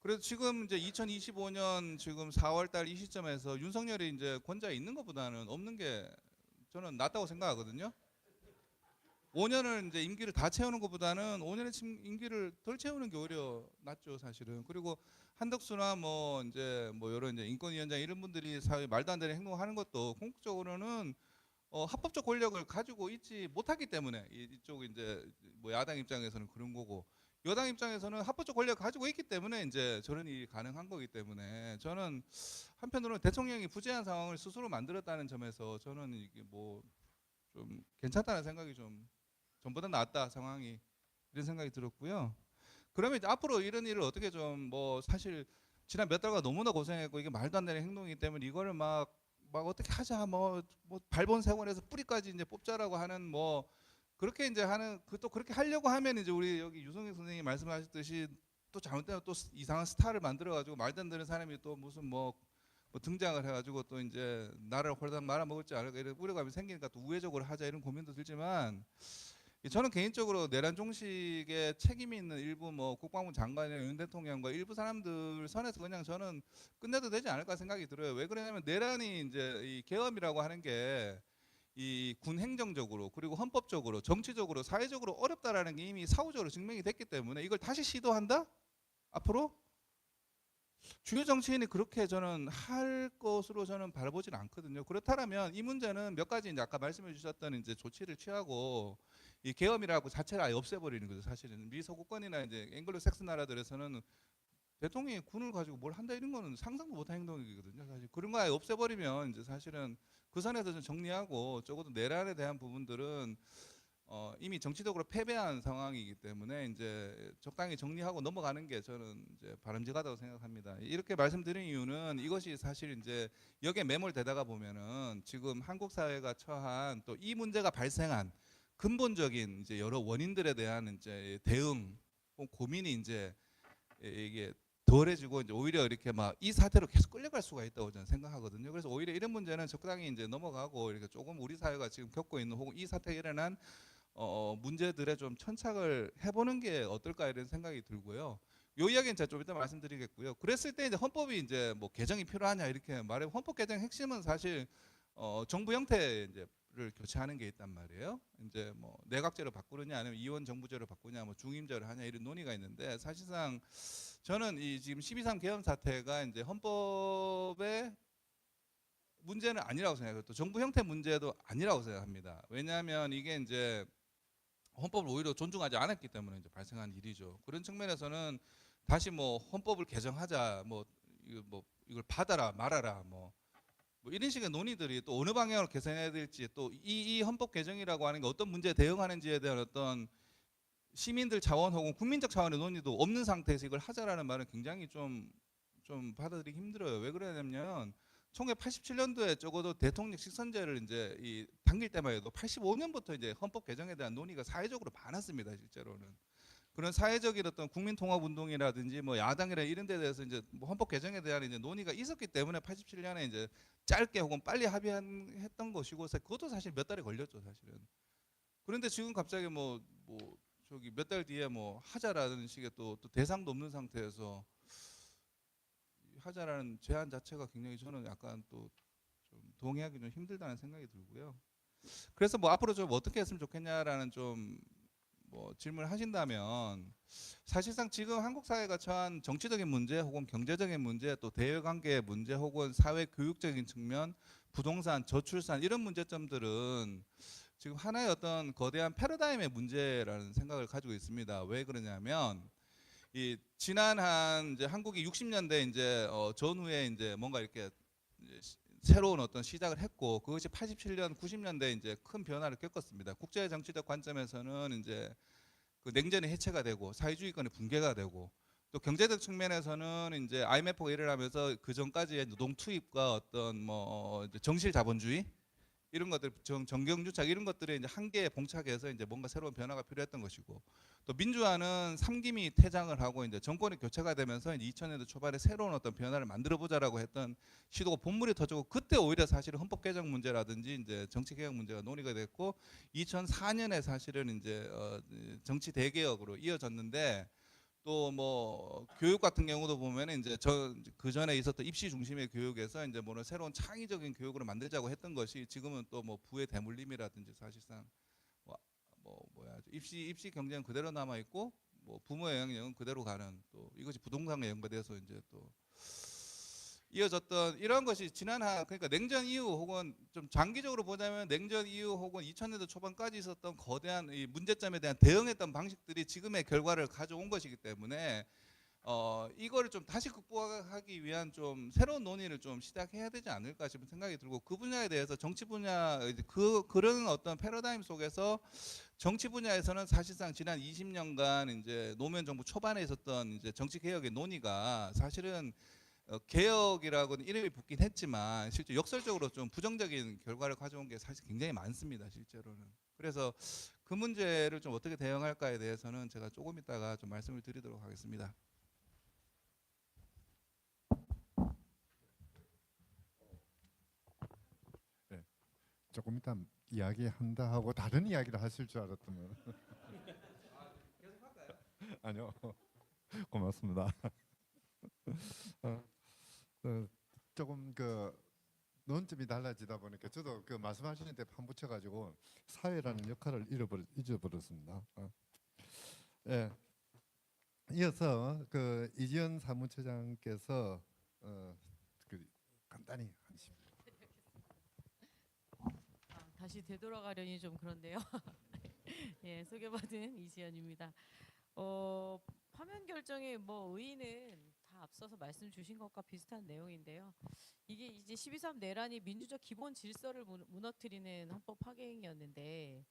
그래서 지금 이제 2025년 지금 4월달 이 시점에서 윤석열이 이제 권좌에 있는 것보다는 없는 게 저는 낫다고 생각하거든요. 5년을 이제 임기를 다 채우는 것보다는 5년의 임기를 덜 채우는 게 오히려 낫죠, 사실은. 그리고 한덕수나 뭐 이제 뭐 이런 이제 인권위원장 이런 분들이 사회 말도 안 되는 행동을 하는 것도 궁극적으로는 합법적 권력을 가지고 있지 못하기 때문에 이쪽 이제 뭐 야당 입장에서는 그런 거고, 여당 입장에서는 합법적 권력을 가지고 있기 때문에 이제 저런 일이 가능한 거기 때문에 저는 한편으로는 대통령이 부재한 상황을 스스로 만들었다는 점에서 저는 이게 뭐 좀 괜찮다는 생각이 좀 전보다 낫다 상황이, 이런 생각이 들었고요. 그러면 이제 앞으로 이런 일을 어떻게 좀 뭐 사실 지난 몇 달간 너무나 고생했고 이게 말도 안 되는 행동이기 때문에 이거를 막 어떻게 하자 뭐 발본색원에서 뿌리까지 이제 뽑자라고 하는 뭐 그렇게 이제 하는 또 그렇게 하려고 하면 이제 우리 여기 유성익 선생님이 말씀하셨듯이 또 잘못되면 또 이상한 스타를 만들어 가지고 말도 안 되는 사람이 또 무슨 뭐 등장을 해가지고 또 이제 나라를 홀딱 말아먹을지 않을까 이런 우려감이 생기니까 또 우회적으로 하자 이런 고민도 들지만, 저는 개인적으로 내란 종식에 책임이 있는 일부 뭐 국방부 장관이나 윤 대통령과 일부 사람들 선에서 그냥 저는 끝내도 되지 않을까 생각이 들어요. 왜 그러냐면 내란이 이제 이 계엄이라고 하는 게 이 군 행정적으로 그리고 헌법적으로 정치적으로 사회적으로 어렵다라는 게 이미 사후적으로 증명이 됐기 때문에 이걸 다시 시도한다? 앞으로? 주요 정치인이 그렇게 저는 할 것으로 저는 바라보지는 않거든요. 그렇다면 이 문제는 몇 가지 이제 아까 말씀해 주셨던 이제 조치를 취하고 이 계엄이라고 자체를 아예 없애버리는 거죠. 사실은 미 서구권이나 이제 앵글로색슨 나라들에서는 대통령이 군을 가지고 뭘 한다 이런 거는 상상도 못한 행동이거든요. 사실 그런 거 아예 없애버리면 이제 사실은 그 선에서 좀 정리하고 적어도 내란에 대한 부분들은 이미 정치적으로 패배한 상황이기 때문에 이제 적당히 정리하고 넘어가는 게 저는 이제 바람직하다고 생각합니다. 이렇게 말씀드린 이유는 이것이 사실 이제 여기에 매몰되다가 보면은 지금 한국 사회가 처한 또 이 문제가 발생한 근본적인 이제 여러 원인들에 대한 이제 대응 고민이 이제 이게 덜해지고 이제 오히려 이렇게 막 이 사태로 계속 끌려갈 수가 있다고 저는 생각하거든요. 그래서 오히려 이런 문제는 적당히 이제 넘어가고 이렇게 조금 우리 사회가 지금 겪고 있는 혹은 이 사태에 일어난 문제들에 좀 천착을 해보는 게 어떨까 이런 생각이 들고요. 요 이야기는 제가 좀 이따 말씀드리겠고요. 그랬을 때 이제 헌법이 이제 뭐 개정이 필요하냐 이렇게 말해, 헌법 개정 핵심은 사실 정부 형태 이제를 교체하는 게 있단 말이에요. 이제 뭐 내각제로 바꾸느냐 아니면 이원 정부제로 바꾸냐 뭐 중임제로 하냐 이런 논의가 있는데, 사실상 저는 이 지금 12.3 계엄 사태가 이제 헌법의 문제는 아니라고 생각해요. 또 정부 형태 문제도 아니라고 생각합니다. 왜냐하면 이게 이제 헌법을 오히려 존중하지 않았기 때문에 이제 발생한 일이죠. 그런 측면에서는 다시 뭐 헌법을 개정하자, 뭐 이걸 받아라 말아라 뭐 이런 식의 논의들이 또 어느 방향으로 개선해야 될지, 또 이 헌법 개정이라고 하는 게 어떤 문제에 대응하는지에 대한 어떤 시민들 차원 혹은 국민적 차원의 논의도 없는 상태에서 이걸 하자라는 말은 굉장히 좀 받아들이기 힘들어요. 왜 그러냐면 1987년도에 적어도 대통령 직선제를 이제 당길 때만 해도 85년부터 이제 헌법 개정에 대한 논의가 사회적으로 많았습니다. 실제로는 그런 사회적인 어떤 국민통합운동이라든지 뭐 야당이나 이런 데 대해서 이제 뭐 헌법 개정에 대한 이제 논의가 있었기 때문에 87년에 이제 짧게 혹은 빨리 합의했던 것이고, 그것도 사실 몇 달이 걸렸죠, 사실은. 그런데 지금 갑자기 뭐 저기 몇 달 뒤에 뭐 하자라는 식의 또 대상도 없는 상태에서 하자라는 제안 자체가 굉장히 저는 약간 또 좀 동의하기 좀 힘들다는 생각이 들고요. 그래서 뭐 앞으로 좀 어떻게 했으면 좋겠냐라는 좀 뭐 질문을 하신다면 사실상 지금 한국 사회가 처한 정치적인 문제 혹은 경제적인 문제 또 대외관계의 문제 혹은 사회 교육적인 측면 부동산 저출산 이런 문제점들은 지금 하나의 어떤 거대한 패러다임의 문제라는 생각을 가지고 있습니다. 왜 그러냐면 이 지난 한 이제 한국이 60년대 이제 전후에 이제 뭔가 이렇게 이제 새로운 어떤 시작을 했고 그것이 87년, 90년대 이제 큰 변화를 겪었습니다. 국제 정치적 관점에서는 이제 그 냉전이 해체가 되고 사회주의권의 붕괴가 되고 또 경제적 측면에서는 이제 IMF가 일어나면서 그 전까지의 노동 투입과 어떤 뭐 이제 정실 자본주의 이런 것들 정경유착 이런 것들의 이제 한계에 봉착해서 이제 뭔가 새로운 변화가 필요했던 것이고 또 민주화는 삼김이 퇴장을 하고 이제 정권의 교체가 되면서 이제 2000년대 초반에 새로운 어떤 변화를 만들어 보자라고 했던 시도가 본물이 터지고 그때 오히려 사실은 헌법 개정 문제라든지 이제 정치 개혁 문제가 논의가 됐고 2004년에 사실은 이제 정치 대개혁으로 이어졌는데 또 뭐 교육 같은 경우도 보면 이제 그 전에 있었던 입시 중심의 교육에서 이제 뭐는 새로운 창의적인 교육으로 만들자고 했던 것이 지금은 또 뭐 부의 대물림이라든지 사실상 뭐야 입시 경쟁은 그대로 남아 있고 뭐 부모의 영향력은 그대로 가는 또 이것이 부동산과 연관돼서 이제 또 이어졌던 이런 것이 지난 한 그러니까 냉전 이후 혹은 좀 장기적으로 보자면 냉전 이후 혹은 2000년대 초반까지 있었던 거대한 이 문제점에 대한 대응했던 방식들이 지금의 결과를 가져온 것이기 때문에 이거를 좀 다시 극복하기 위한 좀 새로운 논의를 좀 시작해야 되지 않을까 싶은 생각이 들고 그 분야에 대해서 정치 분야 그런 어떤 패러다임 속에서 정치 분야에서는 사실상 지난 20년간 이제 노무현 정부 초반에 있었던 이제 정치 개혁의 논의가 사실은 개혁이라고는 이름이 붙긴 했지만 실제 역설적으로 좀 부정적인 결과를 가져온 게 사실 굉장히 많습니다. 실제로는. 그래서 그 문제를 좀 어떻게 대응할까에 대해서는 제가 조금 이따가 좀 말씀을 드리도록 하겠습니다. 네, 조금 이따 이야기한다 하고 다른 이야기를 하실 줄 알았더니 계속 할까요? 아니요. 고맙습니다. 조금 그 논점이 달라지다 보니까 저도 그 말씀하시는 데 판붙여가지고 사회라는 역할을 잊어버렸습니다. 예. 이어서 그 이지연 사무처장께서 그 간단히 한 10분. 다시 되돌아가려니 좀 그런데요. 예, 소개받은 이지연입니다. 파면 결정의 뭐 의의는 다 앞서서 말씀 주신 것과 비슷한 내용인데요. 이게 이제 12.3 내란이 민주적 기본 질서를 무너뜨리는 헌법 파괴행위였는데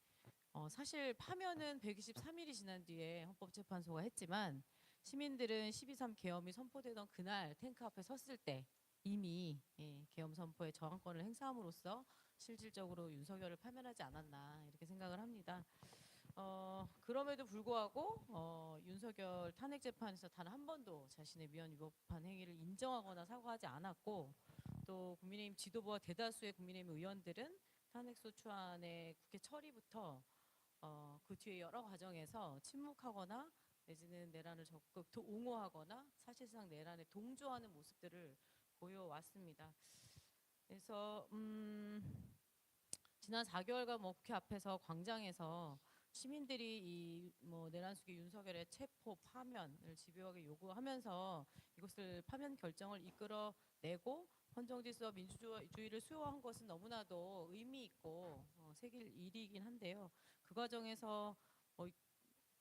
사실 파면은 123일이 지난 뒤에 헌법재판소가 했지만 시민들은 12.3 계엄이 선포되던 그날 탱크 앞에 섰을 때 이미 계엄 선포에 저항권을 행사함으로써 실질적으로 윤석열을 파면하지 않았나 이렇게 생각을 합니다. 그럼에도 불구하고 윤석열 탄핵 재판에서 단 한 번도 자신의 위헌 위법한 행위를 인정하거나 사과하지 않았고 또 국민의힘 지도부와 대다수의 국민의힘 의원들은 탄핵소추안의 국회 처리부터 그 뒤에 여러 과정에서 침묵하거나 내지는 내란을 적극 옹호하거나 사실상 내란에 동조하는 모습들을 보여왔습니다. 그래서 지난 4개월간 뭐 국회 앞에서 광장에서 시민들이 이 뭐 내란 속의 윤석열의 체포 파면을 집요하게 요구하면서 이것을 파면 결정을 이끌어내고 헌정질서와 민주주의를 수호한 것은 너무나도 의미 있고 새길 일이긴 한데요. 그 과정에서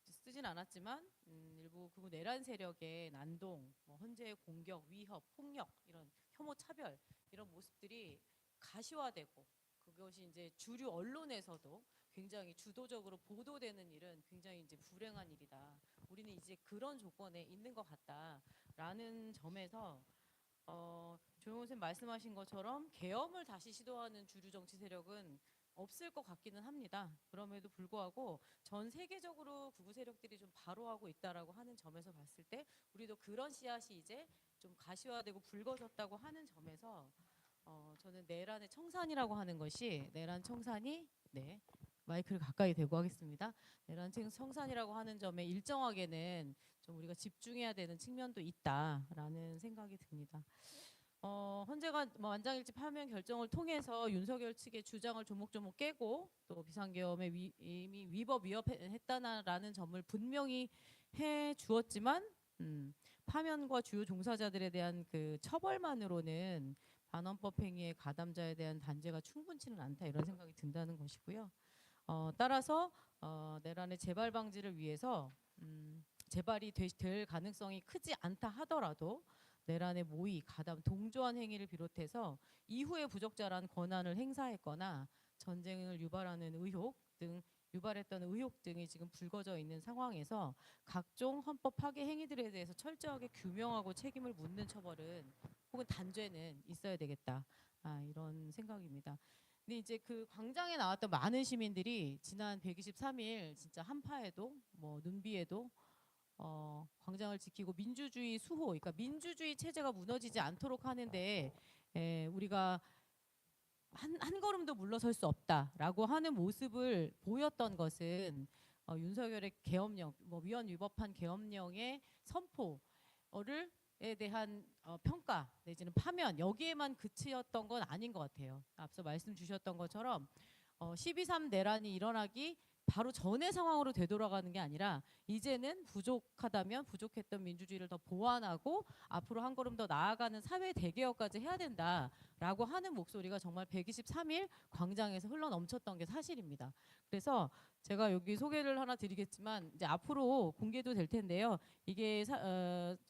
쓰진 않았지만 일부 극우 내란 세력의 난동, 헌재의 공격, 위협, 폭력 이런 혐오 차별 이런 모습들이 가시화되고 그것이 이제 주류 언론에서도 굉장히 주도적으로 보도되는 일은 굉장히 이제 불행한 일이다. 우리는 이제 그런 조건에 있는 것 같다라는 점에서 조영호 선생님 말씀하신 것처럼 계엄을 다시 시도하는 주류 정치 세력은 없을 것 같기는 합니다. 그럼에도 불구하고 전 세계적으로 극우 세력들이 좀 바로하고 있다라고 하는 점에서 봤을 때 우리도 그런 씨앗이 이제 좀 가시화되고 붉어졌다고 하는 점에서 저는 내란의 청산이라고 하는 것이 내란 청산이 마이크를 가까이 대고 하겠습니다. 내란 청산이라고 하는 점에 일정하게는 좀 우리가 집중해야 되는 측면도 있다라는 생각이 듭니다. 헌재가 뭐 완장일치 파면 결정을 통해서 윤석열 측의 주장을 조목조목 깨고 또 비상계엄에 이미 위법했다라는 점을 분명히 해 주었지만 파면과 주요 종사자들에 대한 그 처벌만으로는 반헌법 행위의 가담자에 대한 단죄가 충분치는 않다 이런 생각이 든다는 것이고요. 따라서 내란의 재발 방지를 위해서 재발이 될 가능성이 크지 않다 하더라도 내란의 모의, 가담, 동조한 행위를 비롯해서 이후에 부적절한 권한을 행사했거나 전쟁을 유발하는 의혹 등 유발했던 의혹 등이 지금 불거져 있는 상황에서 각종 헌법 파괴 행위들에 대해서 철저하게 규명하고 책임을 묻는 처벌은 혹은 단죄는 있어야 되겠다. 이런 생각입니다. 근데 이제 그 광장에 나왔던 많은 시민들이 지난 123일 진짜 한파에도 뭐 눈비에도 광장을 지키고 민주주의 수호, 그러니까 민주주의 체제가 무너지지 않도록 하는데 우리가 한 걸음도 물러설 수 없다라고 하는 모습을 보였던 것은 윤석열의 계엄령, 뭐 위헌 위법한 계엄령의 선포를 에 대한 평가 내지는 파면 여기에만 그치었던 건 아닌 것 같아요. 앞서 말씀 주셨던 것처럼 12.3 내란이 일어나기 바로 전의 상황으로 되돌아가는 게 아니라 이제는 부족하다면 부족했던 민주주의를 더 보완하고 앞으로 한 걸음 더 나아가는 사회 대개혁까지 해야 된다라고 하는 목소리가 정말 123일 광장에서 흘러넘쳤던 게 사실입니다. 그래서 제가 여기 소개를 하나 드리겠지만 이제 앞으로 공개도 될 텐데요. 이게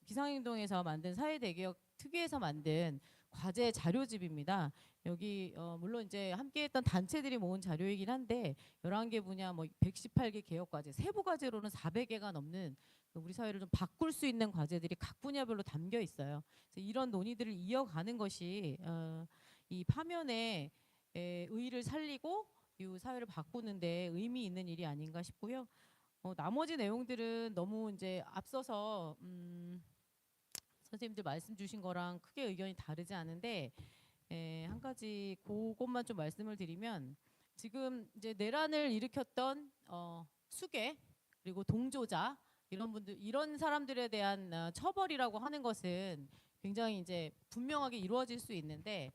비상행동에서 만든 사회대개혁 특위에서 만든 과제 자료집입니다. 여기 물론 이제 함께했던 단체들이 모은 자료이긴 한데 11개 분야 뭐 118개 개혁 과제, 세부 과제로는 400개가 넘는 우리 사회를 좀 바꿀 수 있는 과제들이 각 분야별로 담겨 있어요. 그래서 이런 논의들을 이어가는 것이 이 파면의 의의를 살리고 이 사회를 바꾸는데 의미 있는 일이 아닌가 싶고요. 나머지 내용들은 너무 이제 앞서서 선생님들 말씀 주신 거랑 크게 의견이 다르지 않은데 한 가지 그것만 좀 말씀을 드리면 지금 이제 내란을 일으켰던 수괴 그리고 동조자 이런 분들 이런 사람들에 대한 처벌이라고 하는 것은 굉장히 이제 분명하게 이루어질 수 있는데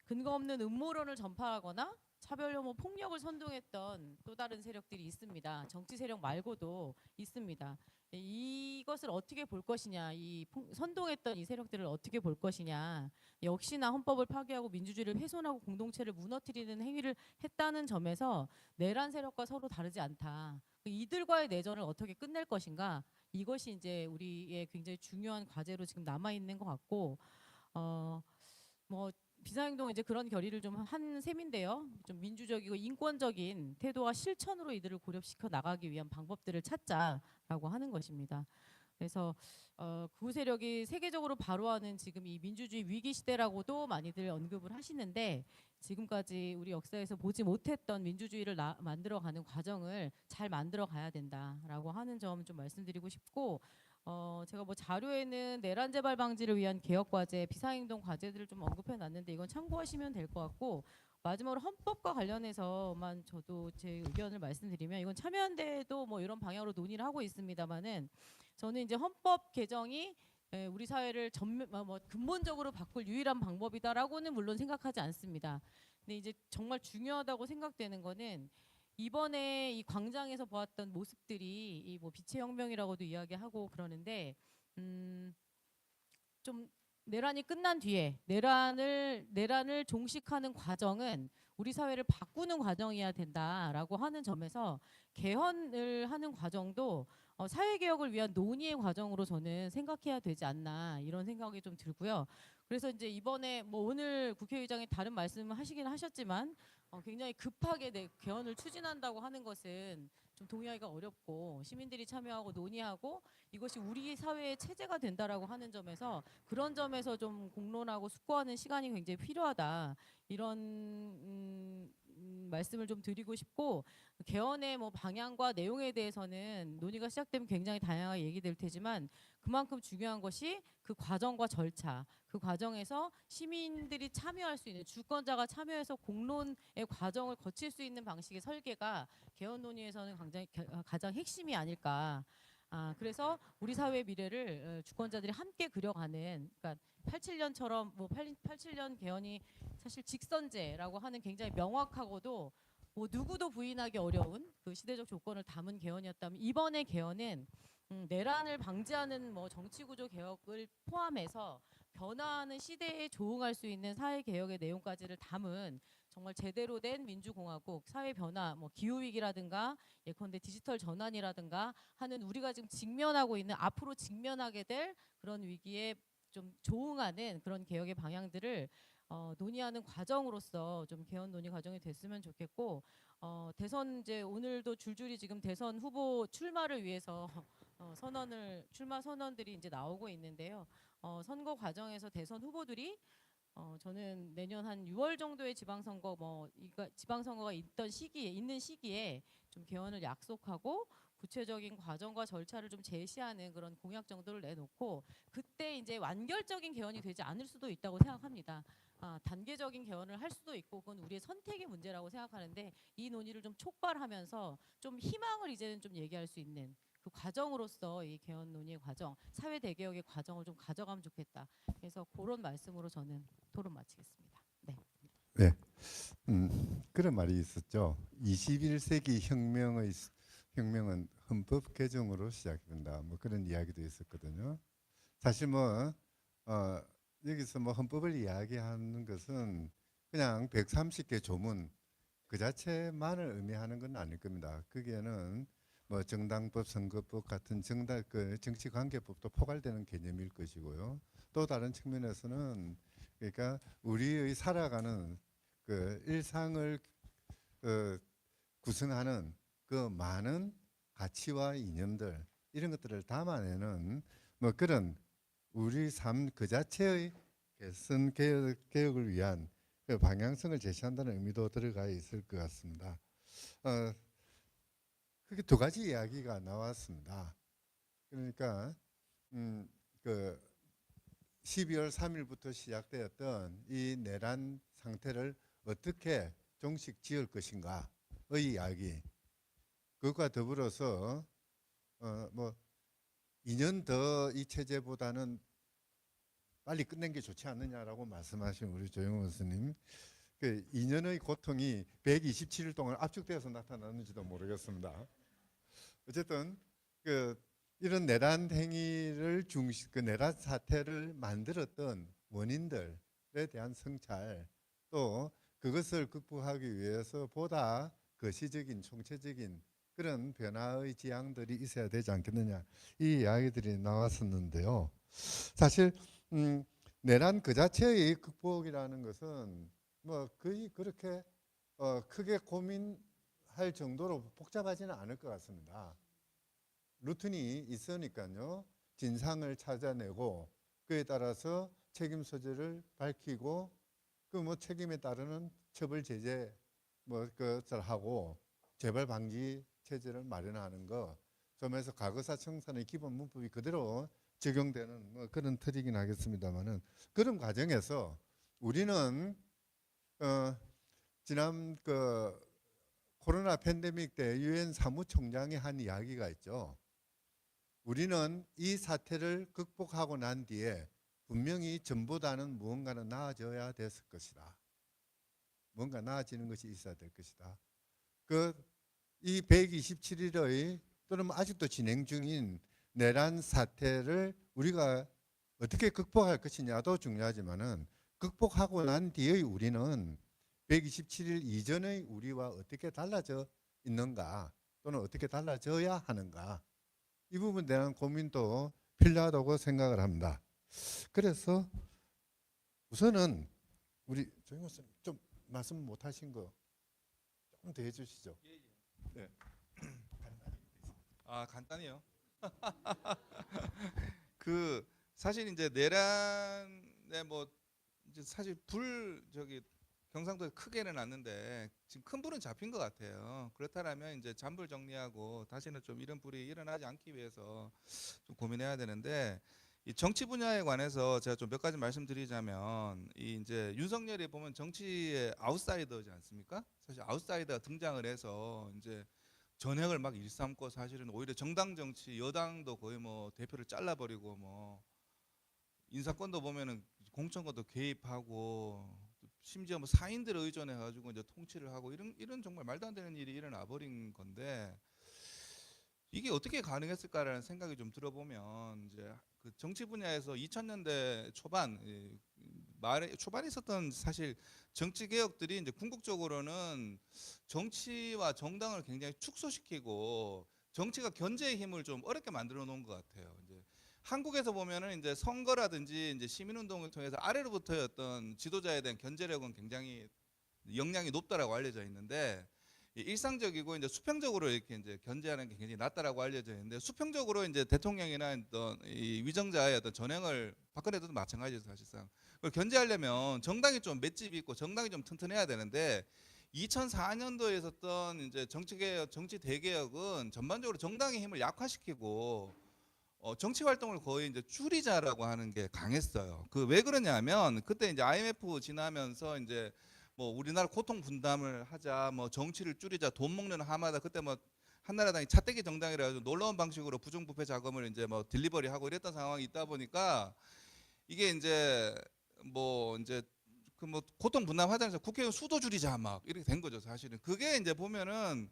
근거 없는 음모론을 전파하거나 차별 혐오 폭력을 선동했던 또 다른 세력들이 있습니다. 정치 세력 말고도 있습니다. 이것을 어떻게 볼 것이냐, 이 선동했던 이 세력들을 어떻게 볼 것이냐, 역시나 헌법을 파괴하고 민주주의를 훼손하고 공동체를 무너뜨리는 행위를 했다는 점에서 내란 세력과 서로 다르지 않다. 이들과의 내전을 어떻게 끝낼 것인가, 이것이 이제 우리의 굉장히 중요한 과제로 지금 남아 있는 것 같고, 뭐 비상행동 이제 그런 결의를 좀 한 셈인데요. 좀 민주적이고 인권적인 태도와 실천으로 이들을 고립시켜 나가기 위한 방법들을 찾자라고 하는 것입니다. 그래서 극우 세력이 세계적으로 바로하는 지금 이 민주주의 위기 시대라고도 많이들 언급을 하시는데 지금까지 우리 역사에서 보지 못했던 민주주의를 만들어가는 과정을 잘 만들어 가야 된다라고 하는 점 좀 말씀드리고 싶고 제가 뭐 자료에는 내란 재발 방지를 위한 개혁 과제, 비상행동 과제들을 좀 언급해 놨는데 이건 참고하시면 될 것 같고 마지막으로 헌법과 관련해서만 저도 제 의견을 말씀드리면 이건 참여연대도 뭐 이런 방향으로 논의를 하고 있습니다만은 저는 이제 헌법 개정이 우리 사회를 근본적으로 바꿀 유일한 방법이다라고는 물론 생각하지 않습니다. 근데 이제 정말 중요하다고 생각되는 거는 이번에 이 광장에서 보았던 모습들이 이 뭐 빛의 혁명이라고도 이야기하고 그러는데 좀 내란이 끝난 뒤에 내란을 종식하는 과정은 우리 사회를 바꾸는 과정이어야 된다라고 하는 점에서 개헌을 하는 과정도 사회개혁을 위한 논의의 과정으로 저는 생각해야 되지 않나 이런 생각이 좀 들고요. 그래서 이제 이번에 뭐 오늘 국회의장이 다른 말씀을 하시긴 하셨지만 굉장히 급하게 개헌을 추진한다고 하는 것은 좀 동의하기가 어렵고 시민들이 참여하고 논의하고 이것이 우리 사회의 체제가 된다라고 하는 점에서 그런 점에서 좀 공론하고 숙고하는 시간이 굉장히 필요하다 이런 말씀을 좀 드리고 싶고 개헌의 뭐 방향과 내용에 대해서는 논의가 시작되면 굉장히 다양하게 얘기될 테지만 그만큼 중요한 것이 그 과정과 절차, 그 과정에서 시민들이 참여할 수 있는 주권자가 참여해서 공론의 과정을 거칠 수 있는 방식의 설계가 개헌 논의에서는 가장 핵심이 아닐까. 그래서 우리 사회의 미래를 주권자들이 함께 그려가는, 그러니까 87년처럼 뭐 87년 개헌이 사실 직선제라고 하는 굉장히 명확하고도 뭐 누구도 부인하기 어려운 그 시대적 조건을 담은 개헌이었다면, 이번의 개헌은 내란을 방지하는 뭐 정치구조 개혁을 포함해서 변화하는 시대에 조응할 수 있는 사회 개혁의 내용까지를 담은 정말 제대로 된 민주공화국, 사회 변화, 뭐 기후 위기라든가 예컨대 디지털 전환이라든가 하는 우리가 지금 직면하고 있는, 앞으로 직면하게 될 그런 위기에 좀 조응하는 그런 개혁의 방향들을 논의하는 과정으로서 좀 개헌 논의 과정이 됐으면 좋겠고, 대선 이제 오늘도 줄줄이 지금 대선 후보 출마를 위해서 출마 선언들이 이제 나오고 있는데요. 선거 과정에서 대선 후보들이 저는 내년 한 6월 정도에 지방선거 지방선거가 있는 시기에 좀 개헌을 약속하고 구체적인 과정과 절차를 좀 제시하는 그런 공약 정도를 내놓고, 그때 이제 완결적인 개헌이 되지 않을 수도 있다고 생각합니다. 단계적인 개헌을 할 수도 있고 그건 우리의 선택의 문제라고 생각하는데, 이 논의를 좀 촉발하면서 좀 희망을 이제는 좀 얘기할 수 있는 그 과정으로서 이 개헌 논의의 과정, 사회 대개혁의 과정을 좀 가져가면 좋겠다. 그래서 그런 말씀으로 저는 토론 마치겠습니다. 네. 네, 그런 말이 있었죠. 21세기 혁명은 헌법 개정으로 시작된다. 뭐 그런 이야기도 있었거든요. 사실 뭐 여기서 뭐 헌법을 이야기하는 것은 그냥 130개 조문 그 자체만을 의미하는 건 아닐 겁니다. 거기에는 뭐 정당법, 선거법 같은 정치관계법도 포괄되는 개념일 것이고요. 또 다른 측면에서는 그러니까 우리의 살아가는 그 일상을 구성하는 그 많은 가치와 이념들, 이런 것들을 담아내는 뭐 그런 우리 삶 그 자체의 개선 개혁을 위한 그 방향성을 제시한다는 의미도 들어가 있을 것 같습니다. 그게 두 가지 이야기가 나왔습니다. 그러니까 그 12월 3일부터 시작되었던 이 내란 상태를 어떻게 종식 지을 것인가의 이야기, 그것과 더불어서 뭐 2년 더 이 체제보다는 빨리 끝낸 게 좋지 않느냐라고 말씀하신 우리 조영호 교수님, 그 2년의 고통이 127일 동안 압축되어서 나타났는지도 모르겠습니다. 어쨌든 그 이런 내란 행위를 그 내란 사태를 만들었던 원인들에 대한 성찰, 또 그것을 극복하기 위해서 보다 거시적인 총체적인 그런 변화의 지향들이 있어야 되지 않겠느냐, 이 이야기들이 나왔었는데요. 사실 내란 그 자체의 극복이라는 것은 뭐 거의 그렇게 크게 고민할 정도로 복잡하지는 않을 것 같습니다. 루틴이 있으니까요. 진상을 찾아내고 그에 따라서 책임 소재를 밝히고 그 뭐 책임에 따르는 처벌 제재 뭐 그것을 하고 재발 방지 체제를 마련하는 거, 점에서 과거사 청산의 기본 문법이 그대로 적용되는 뭐 그런 틀이긴 하겠습니다만은, 그런 과정에서 우리는 지난 그 코로나 팬데믹 때 유엔 사무총장이 한 이야기가 있죠. 우리는 이 사태를 극복하고 난 뒤에 분명히 전보다는 무언가는 나아져야 됐을 것이다. 뭔가 나아지는 것이 있어야 될 것이다. 이 127일의 또는 아직도 진행 중인 내란 사태를 우리가 어떻게 극복할 것이냐도 중요하지만은, 극복하고 난 뒤의 우리는 127일 이전의 우리와 어떻게 달라져 있는가, 또는 어떻게 달라져야 하는가, 이 부분에 대한 고민도 필요하다고 생각을 합니다. 그래서 우선은 우리 조영호 선생님 좀 말씀 못 하신 거 조금 더 해주시죠. 네. 간단해요. 그 사실 이제 내란에 뭐 이제 사실 경상도에 크게는 났는데 지금 큰 불은 잡힌 것 같아요. 그렇다면 이제 잔불 정리하고 다시는 좀 이런 불이 일어나지 않기 위해서 좀 고민해야 되는데, 이 정치 분야에 관해서 제가 좀 몇 가지 말씀드리자면, 이 이제 윤석열이 보면 정치의 아웃사이더지 않습니까? 사실 아웃사이더가 등장을 해서 이제 전횡을 막 일삼고 사실은 오히려 정당 정치 여당도 거의 뭐 대표를 잘라버리고 뭐 인사권도 보면은 공천권도 개입하고 심지어 뭐 사인들을 의존해 가지고 이제 통치를 하고 이런 정말 말도 안 되는 일이 일어나 버린 건데 이게 어떻게 가능했을까라는 생각이 좀 들어보면 이제 그 정치 분야에서 2000년대 초반 말에 초반에 있었던 사실 정치 개혁들이 이제 궁극적으로는 정치와 정당을 굉장히 축소시키고 정치가 견제의 힘을 좀 어렵게 만들어 놓은 것 같아요. 이제 한국에서 보면은 이제 선거라든지 이제 시민운동을 통해서 아래로부터의 어떤 지도자에 대한 견제력은 굉장히 역량이 높다라고 알려져 있는데 일상적이고 이제 수평적으로 이렇게 이제 견제하는 게 굉장히 낫다라고 알려져 있는데 수평적으로 이제 대통령이나 어떤 이 위정자의 어떤 전횡을 박근혜도 마찬가지죠 사실상 그걸 견제하려면 정당이 좀 맷집이 있고 정당이 좀 튼튼해야 되는데 2004년도에 있었던 이제 정치 대개혁은 전반적으로 정당의 힘을 약화시키고 정치 활동을 거의 이제 줄이자라고 하는 게 강했어요. 그 왜 그러냐면 그때 이제 IMF 지나면서 이제 뭐 우리나라 고통 분담을 하자, 뭐 정치를 줄이자, 돈 먹는 하마다 그때 뭐 한나라당이 차떼기 정당이라 가지고 놀라운 방식으로 부정부패 자금을 이제 뭐 딜리버리하고 이랬던 상황이 있다 보니까 이게 이제 뭐 이제 그 뭐 고통 분담하자면서 국회의원 수도 줄이자 막 이렇게 된 거죠 사실은. 그게 이제 보면은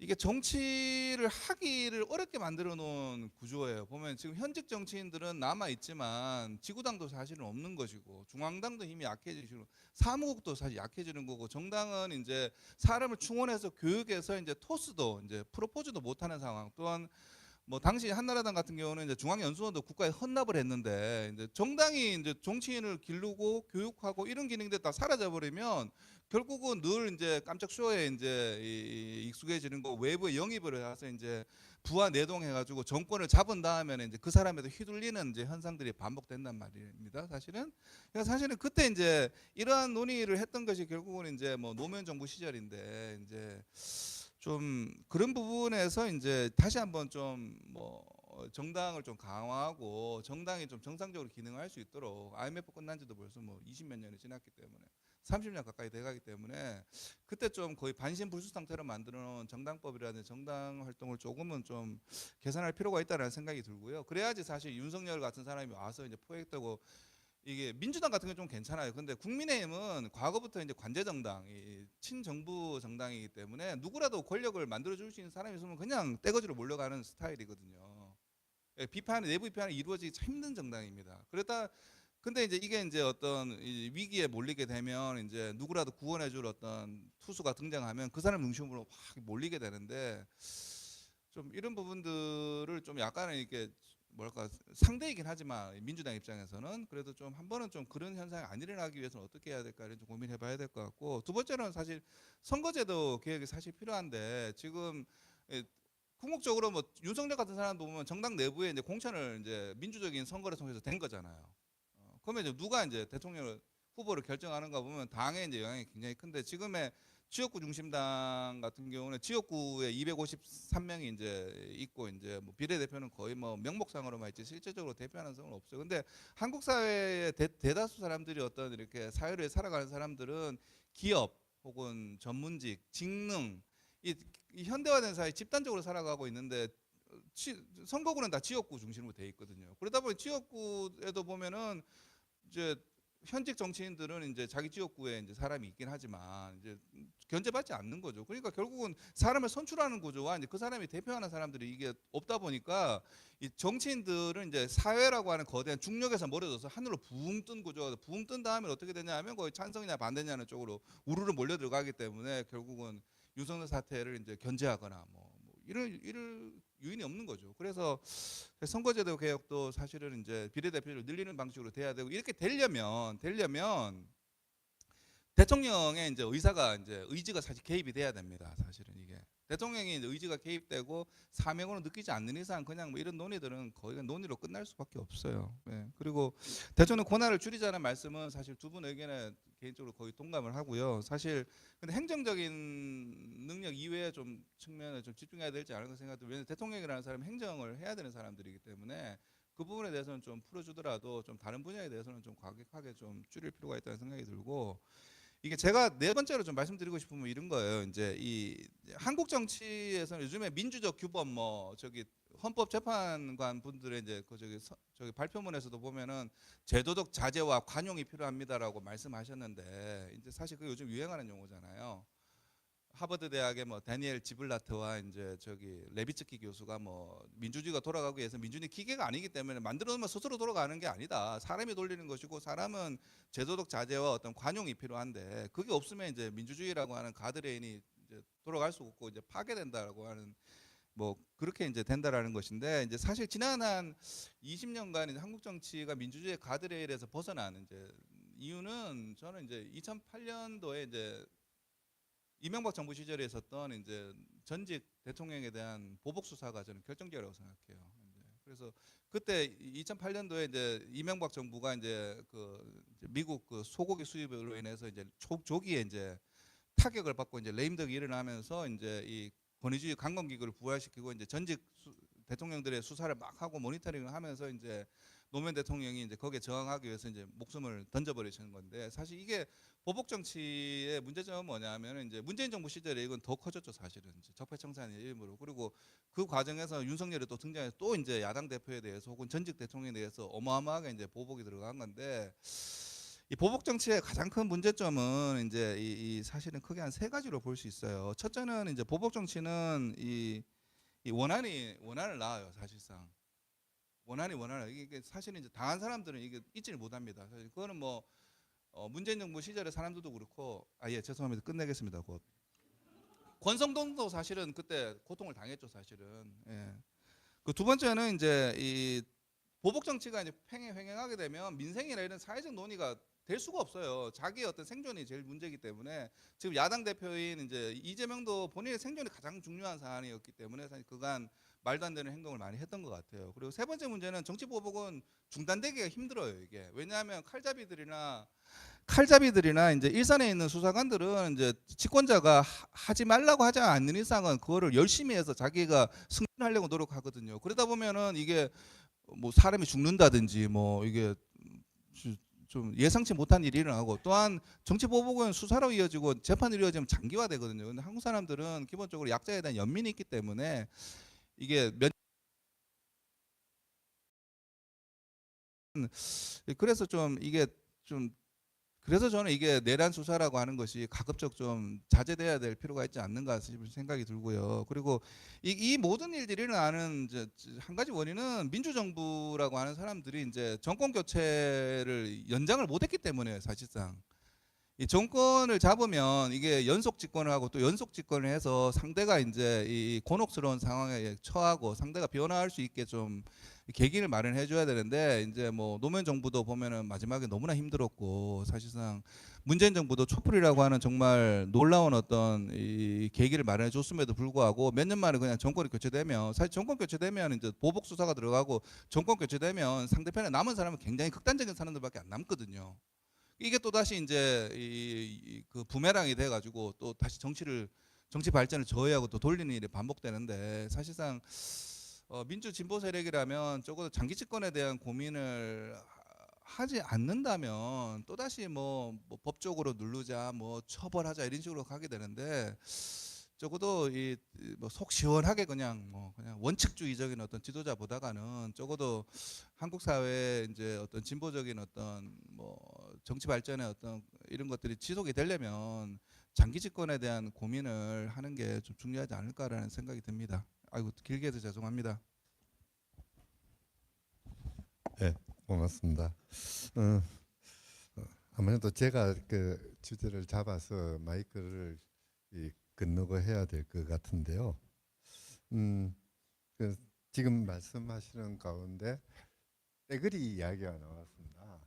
이게 정치를 하기를 어렵게 만들어 놓은 구조예요. 보면 지금 현직 정치인들은 남아 있지만 지구당도 사실은 없는 것이고 중앙당도 힘이 약해지고 사무국도 사실 약해지는 거고 정당은 이제 사람을 충원해서 교육해서 이제 토스도 이제 프로포즈도 못하는 상황. 또한 뭐 당시 한나라당 같은 경우는 이제 중앙연수원도 국가에 헌납을 했는데 이제 정당이 이제 정치인을 기르고 교육하고 이런 기능들이 다 사라져 버리면 결국은 늘 이제 깜짝 쇼에 이제 익숙해지는 거 외부에 영입을 해서 이제 부하 내동해가지고 정권을 잡은 다음에는 이제 그 사람에도 휘둘리는 이제 현상들이 반복된단 말입니다. 사실은 그래서 사실은 그때 이제 이러한 논의를 했던 것이 결국은 이제 뭐 노무현 정부 시절인데 이제 좀 그런 부분에서 이제 다시 한번 좀 뭐 정당을 좀 강화하고 정당이 좀 정상적으로 기능할 수 있도록 IMF 끝난 지도 벌써 뭐 20몇 년이 지났기 때문에 30년 가까이 돼가기 때문에 그때 좀 거의 반신불수 상태로 만들어 놓은 정당법이라든지 정당 활동을 조금은 좀 개선할 필요가 있다는 생각이 들고요. 그래야지 사실 윤석열 같은 사람이 와서 이제 포획되고 이게 민주당 같은 건 좀 괜찮아요. 근데 국민의힘은 과거부터 이제 관제 정당, 친정부 정당이기 때문에 누구라도 권력을 만들어 줄 수 있는 사람이 있으면 그냥 떼거지로 몰려가는 스타일이거든요. 내부 비판이 이루어지기 참 힘든 정당입니다. 근데 이게 이제 어떤 이 위기에 몰리게 되면 이제 누구라도 구원해줄 어떤 투수가 등장하면 그 사람 중심으로 확 몰리게 되는데 좀 이런 부분들을 좀 약간은 이렇게 뭐랄까 상대이긴 하지만 민주당 입장에서는 그래도 좀 한 번은 좀 그런 현상이 안 일어나기 위해서는 어떻게 해야 될까를 좀 고민해봐야 될 것 같고 두 번째는 사실 선거제도 개혁이 사실 필요한데 지금 궁극적으로 뭐 윤석열 같은 사람도 보면 정당 내부에 이제 공천을 이제 민주적인 선거를 통해서 된 거잖아요. 그러면 이제 누가 이제 대통령 후보를 결정하는가 보면 당의 이제 영향이 굉장히 큰데 지금의 지역구 중심당 같은 경우는 지역구에 253명이 이제 있고 이제 뭐 비례대표는 거의 뭐 명목상으로만 있지 실제적으로 대표하는 사람은 없어요. 근데 한국 사회의 대다수 사람들이 어떤 이렇게 사회를 살아가는 사람들은 기업 혹은 전문직, 직능 이 현대화된 사회 집단적으로 살아가고 있는데 선거구는 다 지역구 중심으로 돼 있거든요. 그러다 보니 지역구에도 보면은 이제 현직 정치인들은 이제 자기 지역구에 이제 사람이 있긴 하지만 이제 견제받지 않는 거죠. 그러니까 결국은 사람을 선출하는 구조와 이제 그 사람이 대표하는 사람들이 이게 없다 보니까 이 정치인들은 이제 사회라고 하는 거대한 중력에서 멀어져서 하늘로 붕 뜬 구조가 붕 뜬 다음에 어떻게 되냐면 거의 찬성이냐 반대냐는 쪽으로 우르르 몰려 들어가기 때문에 결국은 윤석열 사태를 이제 견제하거나 뭐 이럴 유인이 없는 거죠. 그래서 선거제도 개혁도 사실은 이제 비례대표를 늘리는 방식으로 돼야 되고 이렇게 되려면 대통령의 이제 의지가 사실 개입이 돼야 됩니다. 사실은 이게 대통령이 이제 의지가 개입되고 사명으로 느끼지 않는 이상 그냥 뭐 이런 논의들은 거의 논의로 끝날 수밖에 없어요. 네. 그리고 대통령 권한을 줄이자는 말씀은 사실 두 분 의견에 개인적으로 거의 동감을 하고요. 사실 근데 행정적인 능력 이외에 좀 측면에 좀 집중해야 될지 않을까 생각도. 왜냐하면 대통령이라는 사람은 행정을 해야 되는 사람들이기 때문에 그 부분에 대해서는 좀 풀어주더라도 좀 다른 분야에 대해서는 좀 과격하게 좀 줄일 필요가 있다는 생각이 들고. 이게 제가 네 번째로 좀 말씀드리고 싶은 건 이런 거예요. 이제 이 한국 정치에서는 요즘에 민주적 규범 뭐 저기 헌법재판관 분들의 이제 그 저기 발표문에서도 보면은 제도적 자제와 관용이 필요합니다라고 말씀하셨는데 이제 사실 그 요즘 유행하는 용어잖아요. 하버드 대학의 뭐 다니엘 지블라트와 이제 저기 레비츠키 교수가 뭐 민주주의가 돌아가기 위해서 민주주의 기계가 아니기 때문에 만들어 놓으면 스스로 돌아가는 게 아니다. 사람이 돌리는 것이고 사람은 제도적 자제와 어떤 관용이 필요한데 그게 없으면 이제 민주주의라고 하는 가드레인이 이제 돌아갈 수 없고 이제 파괴된다라고 하는 뭐 그렇게 이제 된다라는 것인데 이제 사실 지난 한 20년간 이제 한국 정치가 민주주의 가드레일에서 벗어나는 이제 이유는 저는 이제 2008년도에 이제 이명박 정부 시절에 있었던 이제 전직 대통령에 대한 보복 수사가 저는 결정적이라고 생각해요. 그래서 그때 2008년도에 이제 이명박 정부가 이제 그 미국 그 소고기 수입으로 인해서 이제 조기에 이제 타격을 받고 이제 레임덕이 일어나면서 이제 이 권위주의 강권기구를 부활시키고 이제 전직 대통령들의 수사를 막 하고 모니터링을 하면서 이제 노무현 대통령이 이제 거기에 저항하기 위해서 이제 목숨을 던져버리시는 건데 사실 이게 보복 정치의 문제점은 뭐냐면은 이제 문재인 정부 시절에 이건 더 커졌죠 사실은 이제 적폐청산의 일부로 그리고 그 과정에서 윤석열이 또 등장해서 또 이제 야당 대표에 대해서 혹은 전직 대통령에 대해서 어마어마하게 이제 보복이 들어간 건데 이 보복 정치의 가장 큰 문제점은 이제 이 사실은 크게 한 세 가지로 볼 수 있어요. 첫째는 이제 보복 정치는 이 원한을 낳아요 사실상. 원한을 이게 사실은 이제 당한 사람들은 이게 잊지를 못합니다. 사실 그거는 뭐 문재인 정부 시절의 사람들도 그렇고 예 죄송합니다 끝내겠습니다 곧 권성동도 사실은 그때 고통을 당했죠 사실은. 예. 그 두 번째는 이제 이 보복 정치가 이제 횡행하게 되면 민생이나 이런 사회적 논의가 될 수가 없어요. 자기의 어떤 생존이 제일 문제이기 때문에 지금 야당 대표인 이제 이재명도 본인의 생존이 가장 중요한 사안이었기 때문에 사실 그간 말도 안 되는 행동을 많이 했던 것 같아요. 그리고 세 번째 문제는 정치 보복은 중단되기가 힘들어요 이게. 왜냐하면 칼잡이들이나 이제 일선에 있는 수사관들은 이제 집권자가 하지 말라고 하지 않는 이상은 그거를 열심히 해서 자기가 승진하려고 노력하거든요. 그러다 보면은 이게 뭐 사람이 죽는다든지 뭐 이게 좀 예상치 못한 일이 일어나고 또한 정치 보복은 수사로 이어지고 재판으로 이어지면 장기화되거든요. 근데 한국 사람들은 기본적으로 약자에 대한 연민이 있기 때문에 이게 그래서 좀 이게 좀 그래서 저는 이게 내란 수사라고 하는 것이 가급적 좀 자제돼야 될 필요가 있지 않는가 싶은 생각이 들고요. 그리고 이 모든 일들이 일어나는 이제 한 가지 원인은 민주정부라고 하는 사람들이 이제 정권 교체를 연장을 못했기 때문에 사실상 이 정권을 잡으면 이게 연속 집권을 하고 또 연속 집권을 해서 상대가 이제 이 곤혹스러운 상황에 처하고 상대가 변화할 수 있게 좀 계기를 마련해 줘야 되는데 이제 뭐 노무현 정부도 보면은 마지막에 너무나 힘들었고 사실상 문재인 정부도 촛불이라고 하는 정말 놀라운 어떤 이 계기를 마련해 줬음에도 불구하고 몇 년 만에 그냥 정권이 교체되면 사실 정권 교체되면 이제 보복 수사가 들어가고 정권 교체되면 상대편에 남은 사람은 굉장히 극단적인 사람들밖에 안 남거든요. 이게 또 다시 이제 그 부메랑이 돼가지고 또 다시 정치 발전을 저해하고 또 돌리는 일이 반복되는데 사실상 민주 진보 세력이라면 적어도 장기 집권에 대한 고민을 하지 않는다면 또 다시 뭐 법적으로 누르자 뭐 처벌하자 이런 식으로 가게 되는데 적어도 속 시원하게 그냥 원칙주의적인 어떤 지도자보다가는 적어도 한국 사회에 이제 어떤 진보적인 어떤 뭐 정치 발전의 어떤 이런 것들이 지속이 되려면 장기 집권에 대한 고민을 하는 게 좀 중요하지 않을까라는 생각이 듭니다. 아이고 길게 해서 죄송합니다. 네, 고맙습니다. 아무래도 제가 그 주제를 잡아서 마이크를 건너고 해야 될 것 같은데요. 지금 말씀하시는 가운데 떼거리 이야기가 나왔습니다.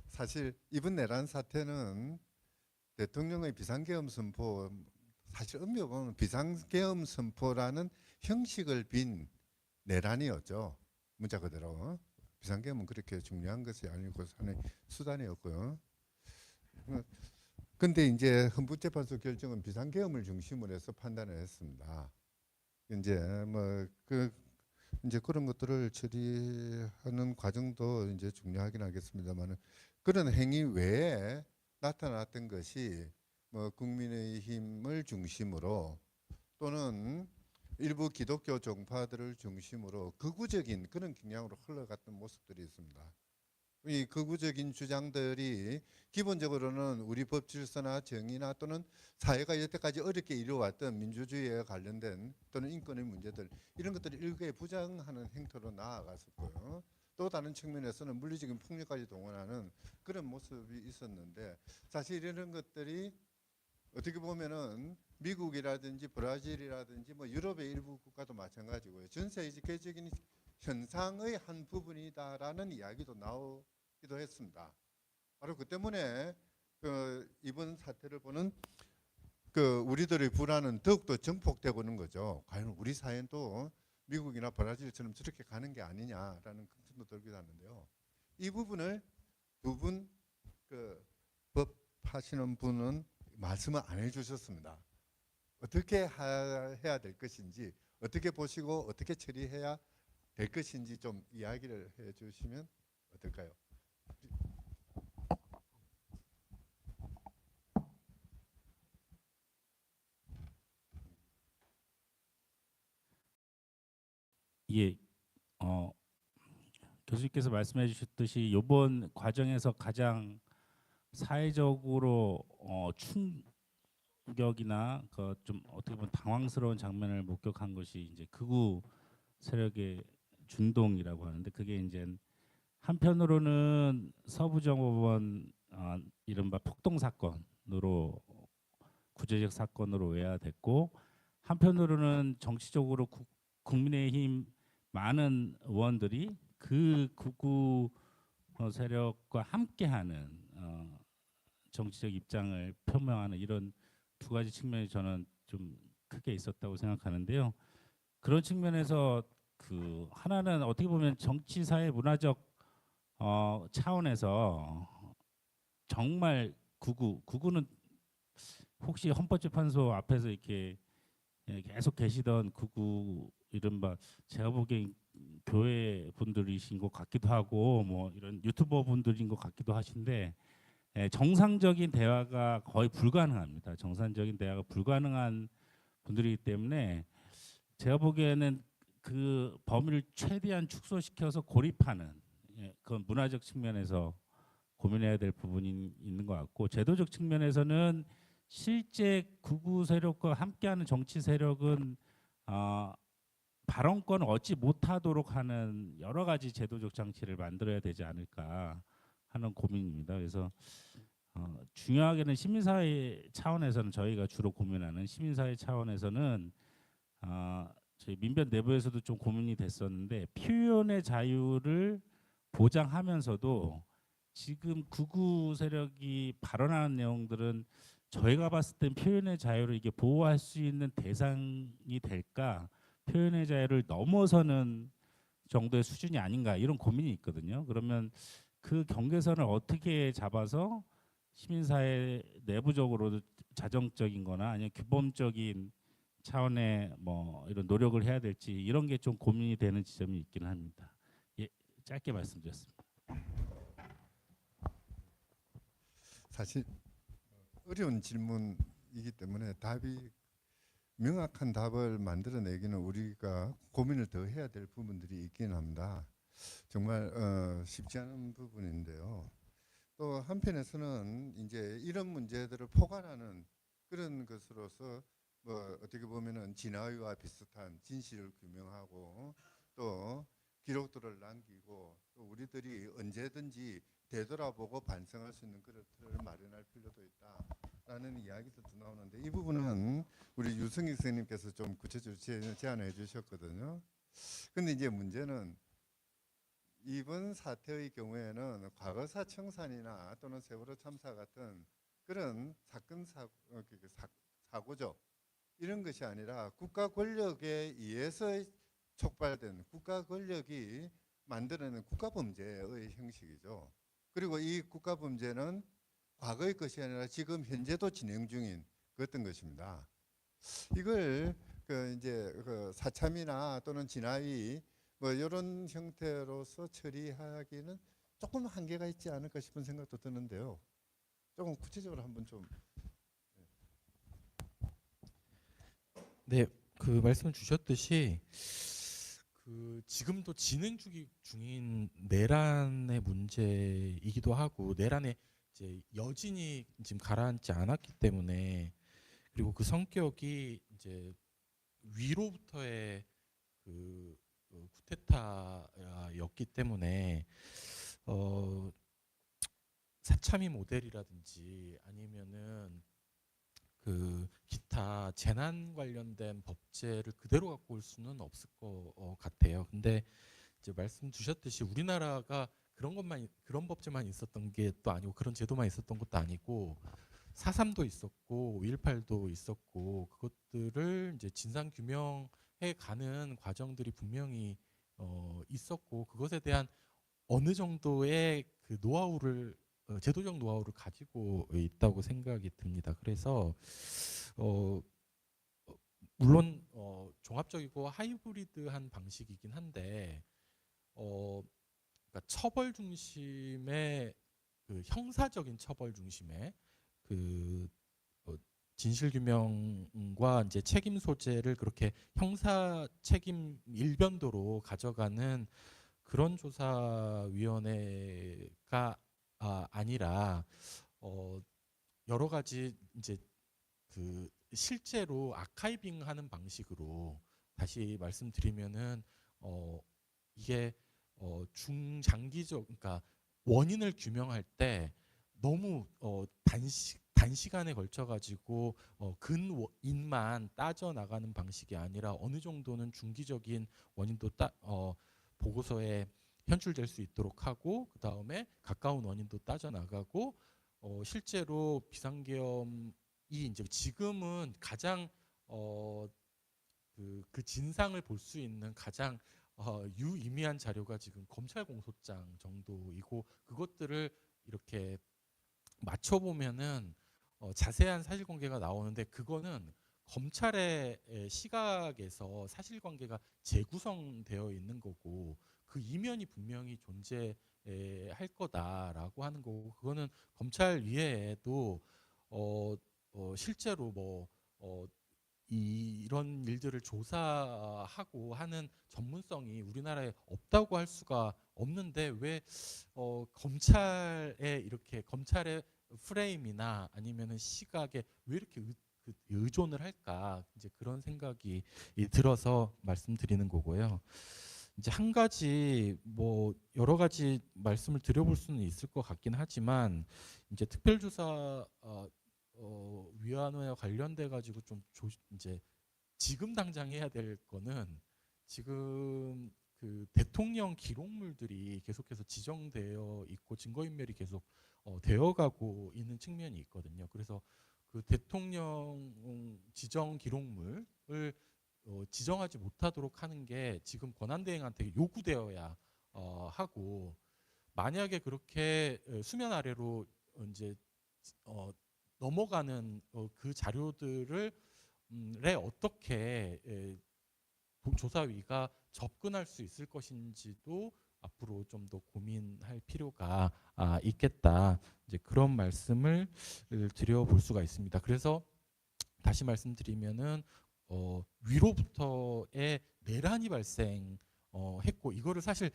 사실 이번 내란 사태는 대통령의 비상계엄 선포, 사실 엄밀히 보면 비상계엄 선포라는 형식을 빈 내란이었죠. 문자 그대로. 비상계엄은 그렇게 중요한 것이 아니고 수단이었고요. 근데 이제 헌법재판소 결정은 비상계엄을 중심으로 해서 판단을 했습니다. 이제 이제 그런 것들을 처리하는 과정도 이제 중요하긴 하겠습니다만은 그런 행위 외에 나타났던 것이 뭐 국민의힘을 중심으로 또는 일부 기독교 종파들을 중심으로 극우적인 그런 경향으로 흘러갔던 모습들이 있습니다. 이 극우적인 주장들이 기본적으로는 우리 법 질서나 정의나 또는 사회가 여태까지 어렵게 이루어왔던 민주주의에 관련된 또는 인권의 문제들 이런 것들을 일개 부정하는 행태로 나아갔었고요. 또 다른 측면에서는 물리적인 폭력까지 동원하는 그런 모습이 있었는데 사실 이런 것들이 어떻게 보면은 미국이라든지 브라질이라든지 뭐 유럽의 일부 국가도 마찬가지고요. 전 세계적인 현상의 한 부분이다라는 이야기도 나오기도 했습니다. 바로 그 때문에 이번 사태를 보는 우리들의 불안은 더욱더 증폭되고 있는 거죠. 과연 우리 사회는 또 미국이나 브라질처럼 저렇게 가는 게 아니냐라는 걱정도 들기도 하는데요. 이 부분을 두 분 법 하시는 분은 말씀을 안 해주셨습니다. 어떻게 해야 될 것인지, 어떻게 보시고 어떻게 처리해야 될 것인지 좀 이야기를 해주시면 어떨까요? 예, 교수님께서 말씀해 주셨듯이 이번 과정에서 가장 사회적으로 충격이나 그 좀 어떻게 보면 당황스러운 장면을 목격한 것이 이제 극우 세력의 준동이라고 하는데 그게 이제 한편으로는 서부정법원 이른바 폭동 사건으로 구제적 사건으로 외화됐고 한편으로는 정치적으로 국민의힘 많은 의원들이 그 극우 세력과 함께하는 정치적 입장을 표명하는 이런 두 가지 측면이 저는 좀 크게 있었다고 생각하는데요. 그런 측면에서 그 하나는 어떻게 보면 정치 사회 문화적 차원에서 정말 극우는 혹시 헌법재판소 앞에서 이렇게 계속 계시던 극우 이른바 제가 보기엔 교회 분들이신 것 같기도 하고 뭐 이런 유튜버 분들인 것 같기도 하신데 정상적인 대화가 거의 불가능합니다. 정상적인 대화가 불가능한 분들이기 때문에 제가 보기에는 그 범위를 최대한 축소시켜서 고립하는 그건 문화적 측면에서 고민해야 될 부분이 있는 것 같고 제도적 측면에서는 실제 극우 세력과 함께하는 정치 세력은 발언권을 얻지 못하도록 하는 여러 가지 제도적 장치를 만들어야 되지 않을까 하는 고민입니다. 그래서 중요하게는 시민사회 차원에서는 저희가 주로 고민하는 시민사회 차원에서는 저희 민변 내부에서도 좀 고민이 됐었는데 표현의 자유를 보장하면서도 지금 극우 세력이 발언하는 내용들은 저희가 봤을 땐 표현의 자유를 이게 보호할 수 있는 대상이 될까 표현의 자유를 넘어서는 정도의 수준이 아닌가 이런 고민이 있거든요. 그러면 그 경계선을 어떻게 잡아서 시민사회 내부적으로도 자정적인 거나 아니면 규범적인 차원의 뭐 이런 노력을 해야 될지 이런 게 좀 고민이 되는 지점이 있긴 합니다. 예, 짧게 말씀드렸습니다. 사실 어려운 질문이기 때문에 명확한 답을 만들어내기는 우리가 고민을 더 해야 될 부분들이 있긴 합니다. 정말 쉽지 않은 부분인데요. 또 한편에서는 이제 이런 문제들을 포괄하는 그런 것으로서 뭐 어떻게 보면은 진화와 비슷한 진실을 규명하고 또 기록들을 남기고 또 우리들이 언제든지 되돌아보고 반성할 수 있는 그런 틀을 마련할 필요도 있다라는 이야기도 나오는데 이 부분은 우리 유승익 선생님께서 좀 구체적으로 제안해 주셨거든요. 근데 이제 문제는 이번 사태의 경우에는 과거사 청산이나 또는 세월호 참사 같은 그런 사고죠. 이런 것이 아니라 국가 권력에 의해서 촉발된 국가 권력이 만들어낸 국가 범죄의 형식이죠. 그리고 이 국가 범죄는 과거의 것이 아니라 지금 현재도 진행 중인 어떤 것입니다. 이걸 이제 사참이나 또는 진화위 뭐 이런 형태로서 처리하기는 조금 한계가 있지 않을까 싶은 생각도 드는데요. 조금 구체적으로 한번 좀. 네, 그 말씀 주셨듯이 그 지금도 중인 내란의 문제이기도 하고 내란의 이제 여진이 지금 가라앉지 않았기 때문에 그리고 그 성격이 이제 위로부터의 그 쿠데타였기 때문에 사참위 모델이라든지 아니면은 그 기타 재난 관련된 법제를 그대로 갖고 올 수는 없을 것 같아요. 근데 이제 말씀 주셨듯이 우리나라가 그런 법제만 있었던 게 또 아니고 그런 제도만 있었던 것도 아니고 4.3도 있었고 5.18도 있었고 그것들을 이제 진상 규명해 가는 과정들이 분명히 있었고 그것에 대한 어느 정도의 그 노하우를 제도적 노하우를 가지고 있다고 생각이 듭니다. 그래서 물론 종합적이고 하이브리드한 방식이긴 한데 그러니까 처벌 중심의 그 형사적인 처벌 중심의 그 진실 규명과 이제 책임 소재를 그렇게 형사 책임 일변도로 가져가는 그런 조사위원회가 아니라 여러 가지 이제 그 실제로 아카이빙하는 방식으로 다시 말씀드리면은 이게 중장기적 그러니까 원인을 규명할 때 너무 단시간에 걸쳐 가지고 근원인만 따져 나가는 방식이 아니라 어느 정도는 중기적인 원인도 보고서에 현출될 수 있도록 하고 그 다음에 가까운 원인도 따져 나가고 실제로 비상계엄이 이제 지금은 가장 그 진상을 볼 수 있는 가장 유의미한 자료가 지금 검찰 공소장 정도이고 그것들을 이렇게 맞춰보면은 자세한 사실관계가 나오는데 그거는 검찰의 시각에서 사실관계가 재구성되어 있는 거고 그 이면이 분명히 존재할 거다라고 하는 거고 그거는 검찰 위에도 실제로 이런 일들을 조사하고 하는 전문성이 우리나라에 없다고 할 수가 없는데 왜 검찰의 프레임이나 아니면은 시각에 왜 이렇게 의존을 할까 이제 그런 생각이 들어서 말씀드리는 거고요. 이제 한 가지 여러 가지 말씀을 드려볼 수는 있을 것 같긴 하지만 이제 특별조사 위원회와 관련돼 가지고 좀 이제 지금 당장 해야 될 거는 지금 그 대통령 기록물들이 계속해서 지정되어 있고 증거인멸이 계속 되어가고 있는 측면이 있거든요. 그래서 그 대통령 지정 기록물을 지정하지 못하도록 하는 게 지금 권한대행한테 요구되어야 하고 만약에 그렇게 수면 아래로 이제 넘어가는 그 자료들을 어떻게 조사위가 접근할 수 있을 것인지도 앞으로 좀 더 고민할 필요가 있겠다. 이제 그런 말씀을 드려볼 수가 있습니다. 그래서 다시 말씀드리면은 위로부터의 내란이 발생했고 이거를 사실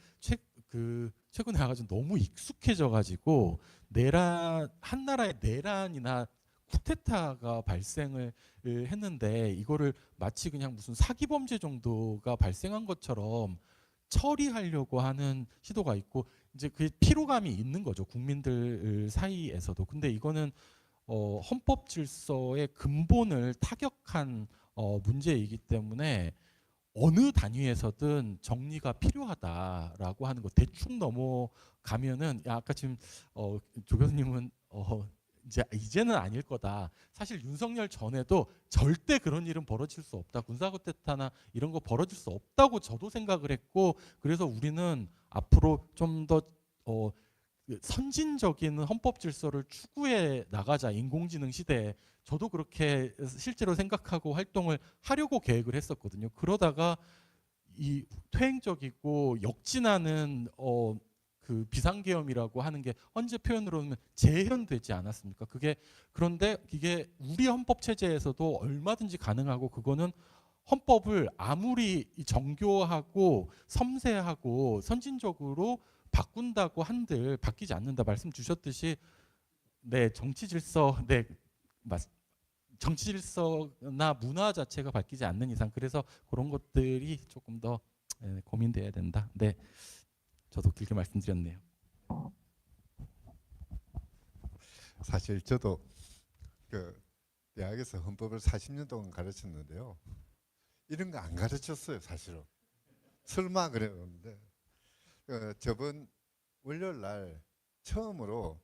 최근에 와가지고 너무 익숙해져 가지고 한 나라의 내란이나 쿠데타가 발생을 했는데 이거를 마치 그냥 무슨 사기 범죄 정도가 발생한 것처럼 처리하려고 하는 시도가 있고 이제 그 피로감이 있는 거죠 국민들 사이에서도. 근데 이거는 헌법 질서의 근본을 타격한 문제이기 때문에 어느 단위에서든 정리가 필요하다라고 하는 거. 대충 넘어가면은 아까 지금 조 교수님은 이제는 아닐 거다. 사실 윤석열 전에도 절대 그런 일은 벌어질 수 없다. 군사쿠데타나 이런 거 벌어질 수 없다고 저도 생각을 했고 그래서 우리는 앞으로 좀 더 선진적인 헌법 질서를 추구해 나가자. 인공지능 시대에 저도 그렇게 실제로 생각하고 활동을 하려고 계획을 했었거든요. 그러다가 이 퇴행적이고 역진하는 그 비상계엄이라고 하는 게 헌재 표현으로는 재현되지 않았습니까? 그런데 이게 우리 헌법 체제에서도 얼마든지 가능하고, 그거는 헌법을 아무리 정교하고 섬세하고 선진적으로 바꾼다고 한들 바뀌지 않는다 말씀 주셨듯이, 네, 정치 질서나 문화 자체가 바뀌지 않는 이상, 그래서 그런 것들이 조금 더 고민돼야 된다. 네, 저도 길게 말씀드렸네요. 사실 저도 그 대학에서 헌법을 40년 동안 가르쳤는데요. 이런 거 안 가르쳤어요, 사실은. 설마 그랬는데 저번 월요일 날 처음으로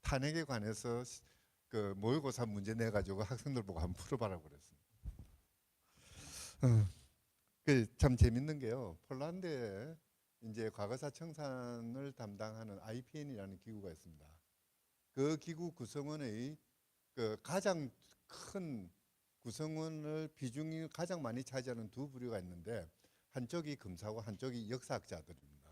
탄핵에 관해서 그 모의고사 문제 내 가지고 학생들 보고 한번 풀어봐라고 그랬습니다. 참 재밌는 게요. 폴란드에 이제 과거사 청산을 담당하는 IPN이라는 기구가 있습니다. 그 기구 구성원의 그 가장 큰 구성원을 비중이 가장 많이 차지하는 두 부류가 있는데, 한쪽이 검사고 한쪽이 역사학자들입니다.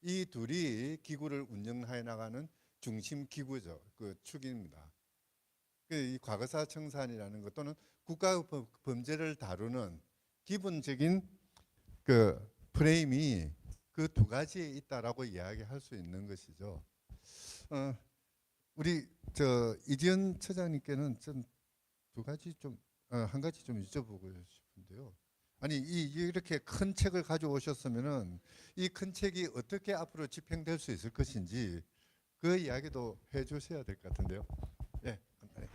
이 둘이 기구를 운영해 나가는 중심 기구죠. 그 축입니다. 이 과거사 청산이라는 것 또는 국가 범죄를 다루는 기본적인 그 프레임이 그 두 가지에 있다라고 이야기할 수 있는 것이죠. 우리 이지연 처장님께는 좀 두 가지 한 가지 좀 여쭤보고 싶은데요. 아니 이렇게 큰 책을 가져오셨으면은 이 큰 책이 어떻게 앞으로 집행될 수 있을 것인지 그 이야기도 해주셔야 될 것 같은데요. 네, 간단히.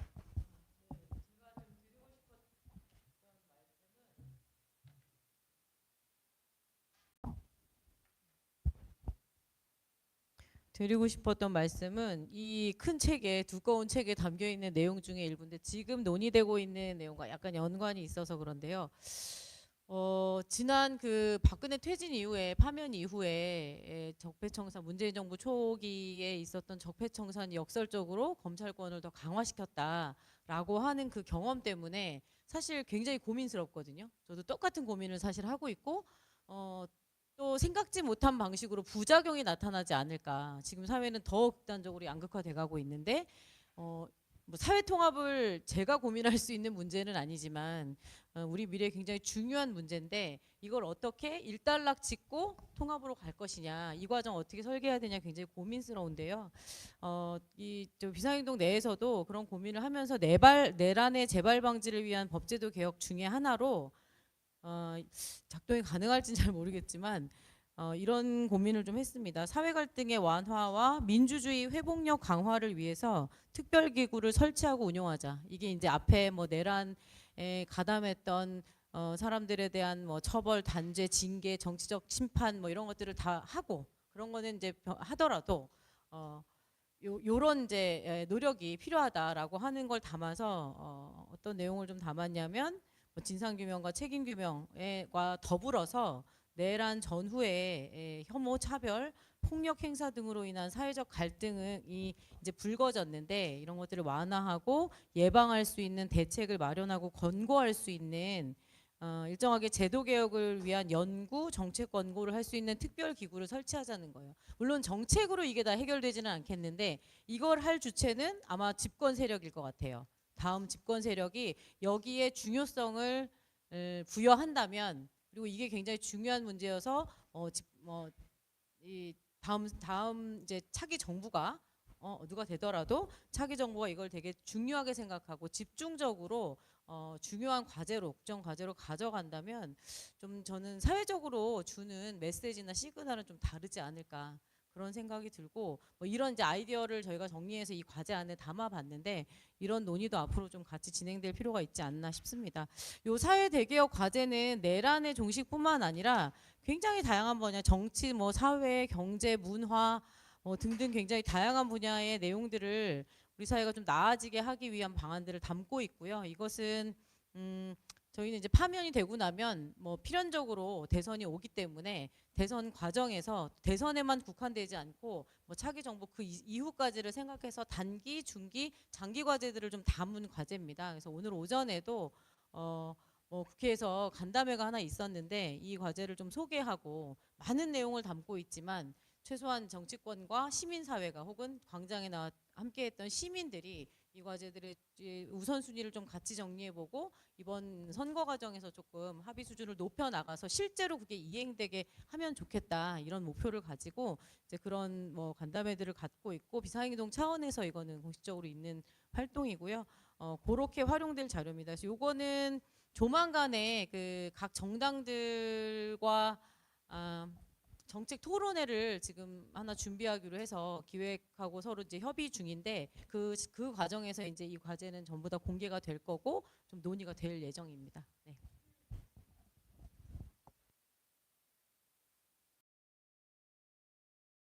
드리고 싶었던 말씀은 이 큰 책에, 두꺼운 책에 담겨 있는 내용 중에 일부인데 지금 논의되고 있는 내용과 약간 연관이 있어서 그런데요. 지난 그 박근혜 퇴진 이후에, 파면 이후에 적폐청산, 문재인 정부 초기에 있었던 적폐청산이 역설적으로 검찰권을 더 강화시켰다라고 하는 그 경험 때문에 사실 굉장히 고민스럽거든요. 저도 똑같은 고민을 사실 하고 있고, 또 생각지 못한 방식으로 부작용이 나타나지 않을까. 지금 사회는 더 극단적으로 양극화돼 가고 있는데, 뭐 사회 통합을 제가 고민할 수 있는 문제는 아니지만 우리 미래에 굉장히 중요한 문제인데, 이걸 어떻게 일단락 짓고 통합으로 갈 것이냐, 이 과정 어떻게 설계해야 되냐 굉장히 고민스러운데요. 이 비상행동 내에서도 그런 고민을 하면서 내란의 재발 방지를 위한 법제도 개혁 중에 하나로 작동이 가능할지는 잘 모르겠지만 이런 고민을 좀 했습니다. 사회 갈등의 완화와 민주주의 회복력 강화를 위해서 특별기구를 설치하고 운용하자. 이게 이제 앞에 뭐 내란에 가담했던 사람들에 대한 뭐 처벌, 단죄, 징계, 정치적 심판 뭐 이런 것들을 다 하고, 그런 거는 이제 하더라도 요런 이제 노력이 필요하다라고 하는 걸 담아서 어떤 내용을 좀 담았냐면, 진상규명과 책임규명과 더불어서 내란 전후에 혐오, 차별, 폭력 행사 등으로 인한 사회적 갈등이 이제 불거졌는데, 이런 것들을 완화하고 예방할 수 있는 대책을 마련하고 권고할 수 있는 일정하게 제도 개혁을 위한 연구, 정책 권고를 할 수 있는 특별 기구를 설치하자는 거예요. 물론 정책으로 이게 다 해결되지는 않겠는데, 이걸 할 주체는 아마 집권 세력일 것 같아요. 다음 집권 세력이 여기에 중요성을 부여한다면, 그리고 이게 굉장히 중요한 문제여서 이 다음 이제 차기 정부가 누가 되더라도 차기 정부가 이걸 되게 중요하게 생각하고 집중적으로 중요한 과제로, 국정 과제로 가져간다면 좀 저는 사회적으로 주는 메시지나 시그널은 좀 다르지 않을까, 그런 생각이 들고, 뭐 이런 이제 아이디어를 저희가 정리해서 이 과제 안에 담아봤는데, 이런 논의도 앞으로 좀 같이 진행될 필요가 있지 않나 싶습니다. 요 사회 대개혁 과제는 내란의 종식뿐만 아니라 굉장히 다양한 분야, 정치, 뭐 사회, 경제, 문화 등등 굉장히 다양한 분야의 내용들을 우리 사회가 좀 나아지게 하기 위한 방안들을 담고 있고요. 이것은 저희는 이제 파면이 되고 나면 뭐 필연적으로 대선이 오기 때문에 대선 과정에서 대선에만 국한되지 않고 뭐 차기 정부 그 이후까지를 생각해서 단기, 중기, 장기 과제들을 좀 담은 과제입니다. 그래서 오늘 오전에도 뭐 국회에서 간담회가 하나 있었는데, 이 과제를 좀 소개하고 많은 내용을 담고 있지만 최소한 정치권과 시민사회가 혹은 광장에 나와 함께했던 시민들이 이 과제들의 우선순위를 좀 같이 정리해보고 이번 선거 과정에서 조금 합의 수준을 높여나가서 실제로 그게 이행되게 하면 좋겠다, 이런 목표를 가지고 이제 그런 뭐 간담회들을 갖고 있고, 비상행동 차원에서 이거는 공식적으로 있는 활동이고요. 그렇게 활용될 자료입니다. 그래서 요거는 조만간에 그 각 정당들과 정책 토론회를 지금 하나 준비하기로 해서 기획하고 서로 이제 협의 중인데, 그 과정에서 이제 이 과제는 전부 다 공개가 될 거고 좀 논의가 될 예정입니다. 네.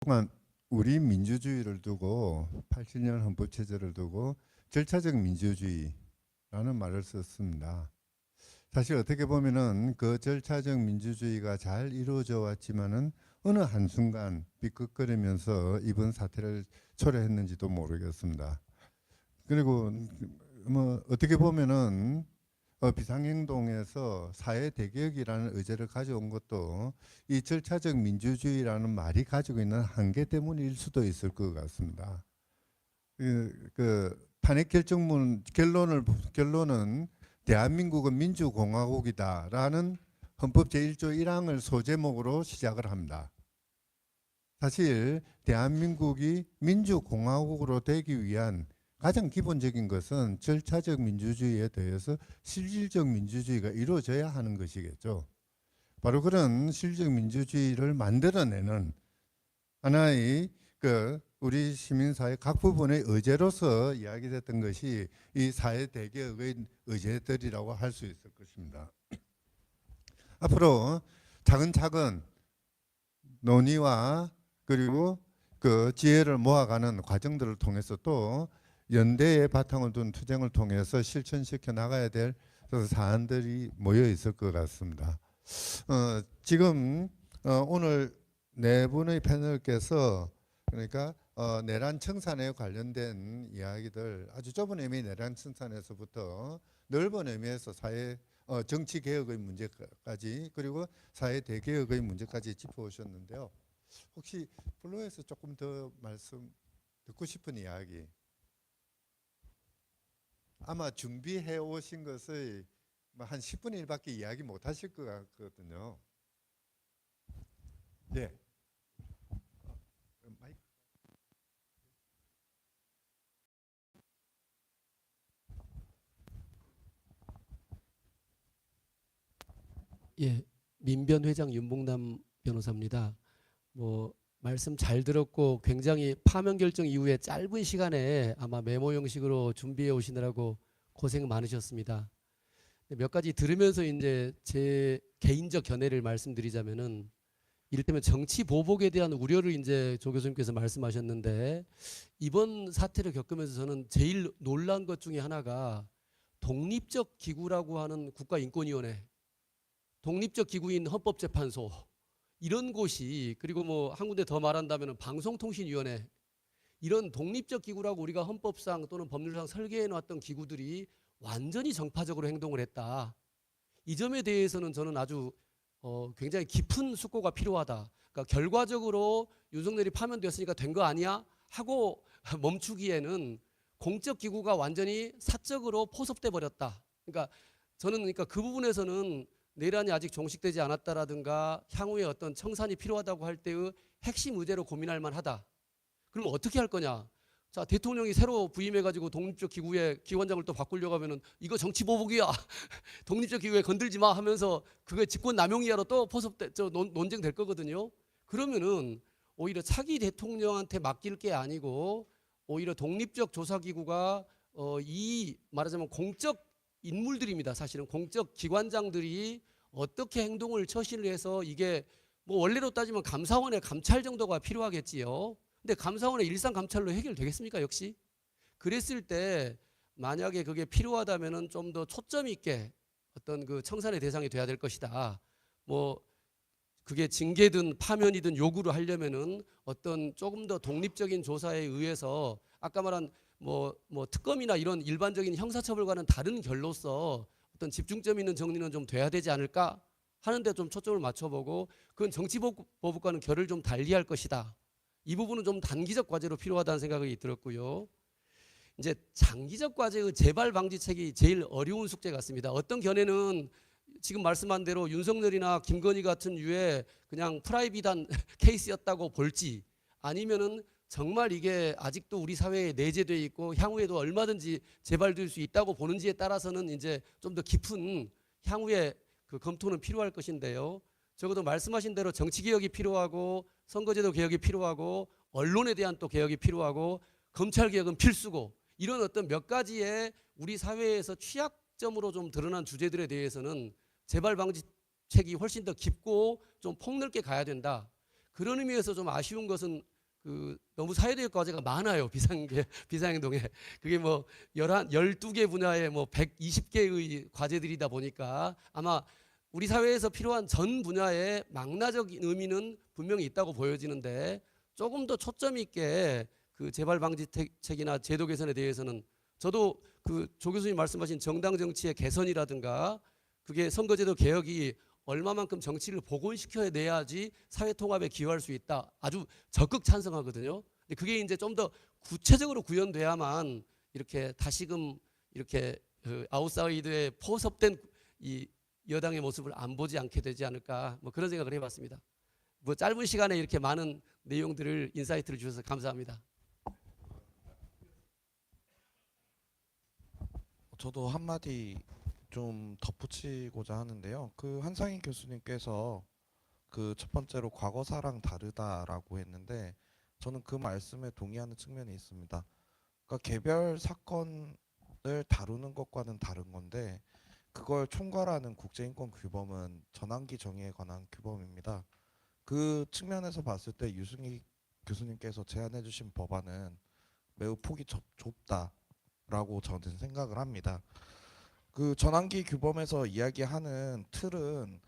동안 우리 민주주의를 두고 87년 헌법 체제를 두고 절차적 민주주의라는 말을 썼습니다. 사실 어떻게 보면은 그 절차적 민주주의가 잘 이루어져 왔지만은 어느 한순간 삐걱거리면서 이번 사태를 초래했는지도 모르겠습니다. 그리고 뭐 어떻게 보면은 비상행동에서 사회 대개혁이라는 의제를 가져온 것도 이 절차적 민주주의라는 말이 가지고 있는 한계 때문일 수도 있을 것 같습니다. 그 탄핵 결정문 결론은 대한민국은 민주공화국이다라는 헌법 제1조 1항을 소제목으로 시작을 합니다. 사실 대한민국이 민주공화국으로 되기 위한 가장 기본적인 것은 절차적 민주주의에 대해서 실질적 민주주의가 이루어져야 하는 것이겠죠. 바로 그런 실질적 민주주의를 만들어내는 하나의 우리 시민사회 각 부분의 의제로서 이야기됐던 것이 이 사회 대개혁의 의제들이라고 할 수 있을 것입니다. 앞으로 차근차근 논의와 그리고 그 지혜를 모아가는 과정들을 통해서 또 연대의 바탕을 둔 투쟁을 통해서 실천시켜 나가야 될 사안들이 모여 있을 것 같습니다. 지금 오늘 네 분의 패널께서 그러니까 내란 청산에 관련된 이야기들, 아주 좁은 의미의 내란 청산에서부터 넓은 의미에서 사회 정치 개혁의 문제까지, 그리고 사회 대개혁의 문제까지 짚어오셨는데요. 혹시 플로에서 조금 더 말씀 듣고 싶은 이야기, 아마 준비해 오신 것을 한 10분의 1밖에 이야기 못 하실 것 같거든요. 네. 마이크. 예, 민변 회장 윤봉남 변호사입니다. 뭐 말씀 잘 들었고 굉장히 파면 결정 이후에 짧은 시간에 아마 메모 형식으로 준비해 오시느라고 고생 많으셨습니다. 몇 가지 들으면서 이제 제 개인적 견해를 말씀드리자면은, 이를테면 정치 보복에 대한 우려를 이제 조 교수님께서 말씀하셨는데, 이번 사태를 겪으면서 저는 제일 놀란 것 중에 하나가 독립적 기구라고 하는 국가인권위원회, 독립적 기구인 헌법재판소, 이런 곳이, 그리고 뭐 한 군데 더 말한다면 방송통신위원회, 이런 독립적 기구라고 우리가 헌법상 또는 법률상 설계해 놨던 기구들이 완전히 정파적으로 행동을 했다. 이 점에 대해서는 저는 아주 굉장히 깊은 숙고가 필요하다. 그러니까 결과적으로 윤석열이 파면되었으니까 된 거 아니야 하고 멈추기에는 공적 기구가 완전히 사적으로 포섭돼 버렸다. 그러니까 저는 그 부분에서는 내란이 아직 종식되지 않았다라든가 향후에 어떤 청산이 필요하다고 할 때의 핵심 의제로 고민할 만하다. 그럼 어떻게 할 거냐? 자, 대통령이 새로 부임해가지고 독립적 기구의 기관장을 또 바꾸려고 하면은 이거 정치 보복이야. 독립적 기구에 건들지 마 하면서 그게 직권 남용이야로 또 논쟁될 거거든요. 그러면은 오히려 차기 대통령한테 맡길 게 아니고 오히려 독립적 조사기구가 이 말하자면 공적 인물들입니다. 사실은 공적 기관장들이 어떻게 행동을 처신을 해서, 이게 뭐 원래로 따지면 감사원의 감찰 정도가 필요하겠지요. 근데 감사원의 일상 감찰로 해결되겠습니까? 역시 그랬을 때 만약에 그게 필요하다면은 좀 더 초점 있게 어떤 그 청산의 대상이 돼야 될 것이다. 뭐 그게 징계든 파면이든 요구를 하려면은 어떤 조금 더 독립적인 조사에 의해서 아까 말한 뭐 특검이나 이런 일반적인 형사처벌과는 다른 결로서 어떤 집중점 있는 정리는 좀 돼야 되지 않을까 하는데 좀 초점을 맞춰보고 그건 정치보복과는 결을 좀 달리할 것이다. 이 부분은 좀 단기적 과제로 필요하다는 생각이 들었고요. 이제 장기적 과제의 재발 방지책이 제일 어려운 숙제 같습니다. 어떤 견해는 지금 말씀한 대로 윤석열이나 김건희 같은 유의 그냥 프라이빗한 케이스였다고 볼지 아니면은 정말 이게 아직도 우리 사회에 내재되어 있고 향후에도 얼마든지 재발될 수 있다고 보는지에 따라서는 이제 좀 더 깊은 향후에 그 검토는 필요할 것인데요. 적어도 말씀하신 대로 정치 개혁이 필요하고 선거제도 개혁이 필요하고 언론에 대한 또 개혁이 필요하고 검찰 개혁은 필수고 이런 어떤 몇 가지의 우리 사회에서 취약점으로 좀 드러난 주제들에 대해서는 재발 방지책이 훨씬 더 깊고 좀 폭넓게 가야 된다. 그런 의미에서 좀 아쉬운 것은 그 너무 사회적 과제가 많아요. 비상행동에. 그게 뭐 12개 분야에 뭐 120개의 과제들이다 보니까 아마 우리 사회에서 필요한 전 분야의 망라적 의미는 분명히 있다고 보여지는데 조금 더 초점 있게 그 재발 방지책이나 제도 개선에 대해서는 저도 그 조 교수님 말씀하신 정당 정치의 개선이라든가 그게 선거제도 개혁이 얼마만큼 정치를 복원시켜야 내야지 사회 통합에 기여할 수 있다. 아주 적극 찬성하거든요. 근데 그게 이제 좀 더 구체적으로 구현돼야만 이렇게 다시금 이렇게 그 아웃사이드에 포섭된 이 여당의 모습을 안 보지 않게 되지 않을까 뭐 그런 생각을 해봤습니다. 뭐 짧은 시간에 이렇게 많은 내용들을 인사이트를 주셔서 감사합니다. 저도 한마디 좀 덧붙이고자 하는데요. 그 한상희 교수님께서 그 첫 번째로 과거사랑 다르다라고 했는데 저는 그 말씀에 동의하는 측면이 있습니다. 그러니까 개별 사건을 다루는 것과는 다른 건데 그걸 총괄하는 국제인권 규범은 전환기 정의에 관한 규범입니다. 그 측면에서 봤을 때 유승희 교수님께서 제안해 주신 법안은 매우 폭이 좁다라고 저는 생각을 합니다. 그 전환기 규범에서 이야기하는 틀은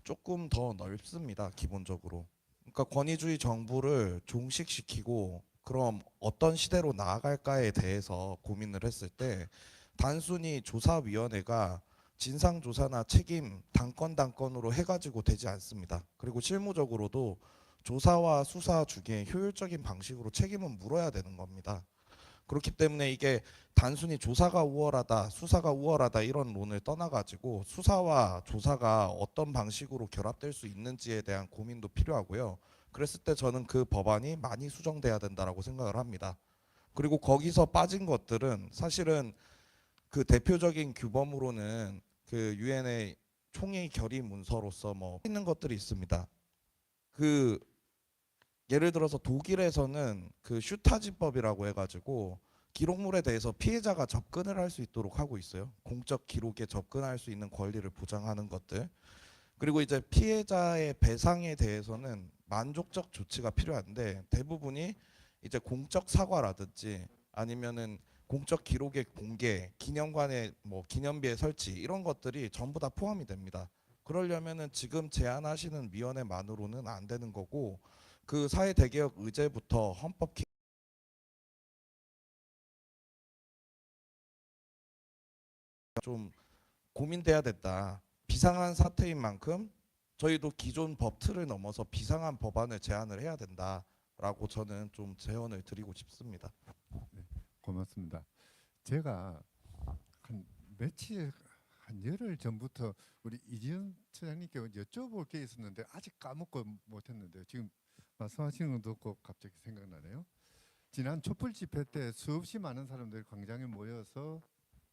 조금 더 넓습니다. 기본적으로. 그러니까 권위주의 정부를 종식시키고 그럼 어떤 시대로 나아갈까에 대해서 고민을 했을 때 단순히 조사위원회가 진상조사나 책임 단건으로 해가지고 되지 않습니다. 그리고 실무적으로도 조사와 수사 중에 효율적인 방식으로 책임은 물어야 되는 겁니다. 그렇기 때문에 이게 단순히 조사가 우월하다, 수사가 우월하다 이런 론을 떠나가지고 수사와 조사가 어떤 방식으로 결합될 수 있는지에 대한 고민도 필요하고요. 그랬을 때 저는 그 법안이 많이 수정돼야 된다라고 생각을 합니다. 그리고 거기서 빠진 것들은 사실은 그 대표적인 규범으로는 그 유엔의 총회 결의 문서로서 뭐 있는 것들이 있습니다. 그 예를 들어서 독일에서는 그 슈타지법이라고 해가지고 기록물에 대해서 피해자가 접근을 할 수 있도록 하고 있어요. 공적 기록에 접근할 수 있는 권리를 보장하는 것들. 그리고 이제 피해자의 배상에 대해서는 만족적 조치가 필요한데 대부분이 이제 공적 사과라든지 아니면은 공적 기록의 공개, 기념관의 뭐 기념비의 설치 이런 것들이 전부 다 포함이 됩니다. 그러려면은 지금 제안하시는 위원회만으로는 안 되는 거고 그 사회 대개혁 의제부터 헌법 좀 고민돼야 된다. 비상한 사태인 만큼 저희도 기존 법 틀을 넘어서 비상한 법안을 제안을 해야 된다라고 저는 좀 제언을 드리고 싶습니다. 고맙습니다. 제가 한 며칠 한 열흘 전부터 우리 이지현 처장님께 여쭤볼 게 있었는데 아직 까먹고 못했는데 지금 말씀하시는 거 듣고 갑자기 생각나네요. 지난 촛불 집회 때 수없이 많은 사람들이 광장에 모여서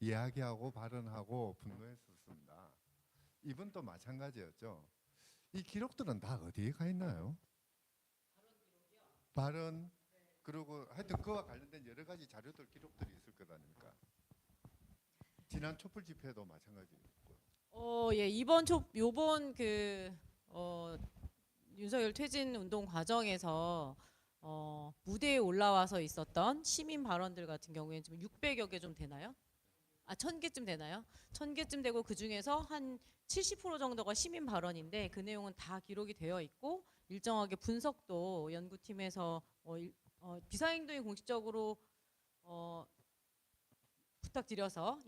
이야기하고 발언하고 분노했었습니다. 이번도 마찬가지였죠. 이 기록들은 다 어디에 가 있나요? 발언 그리고 하여튼 그와 관련된 여러 가지 자료들 기록들이 있을 것 아닙니까? 지난 촛불 집회도 마찬가지였고. 예, 요번 윤석열 퇴진 운동 과정에서 무대에 올라와서 있었던 시민 발언들 같은 경우에는 지금 600여 개 좀 되나요? 1000개쯤 되나요? 1000개쯤 되고 그 중에서 한 70% 정도가 시민 발언인데 그 내용은 다 기록이 되어 있고 일정하게 분석도 연구팀에서 비상행동이 공식적으로 부탁드려서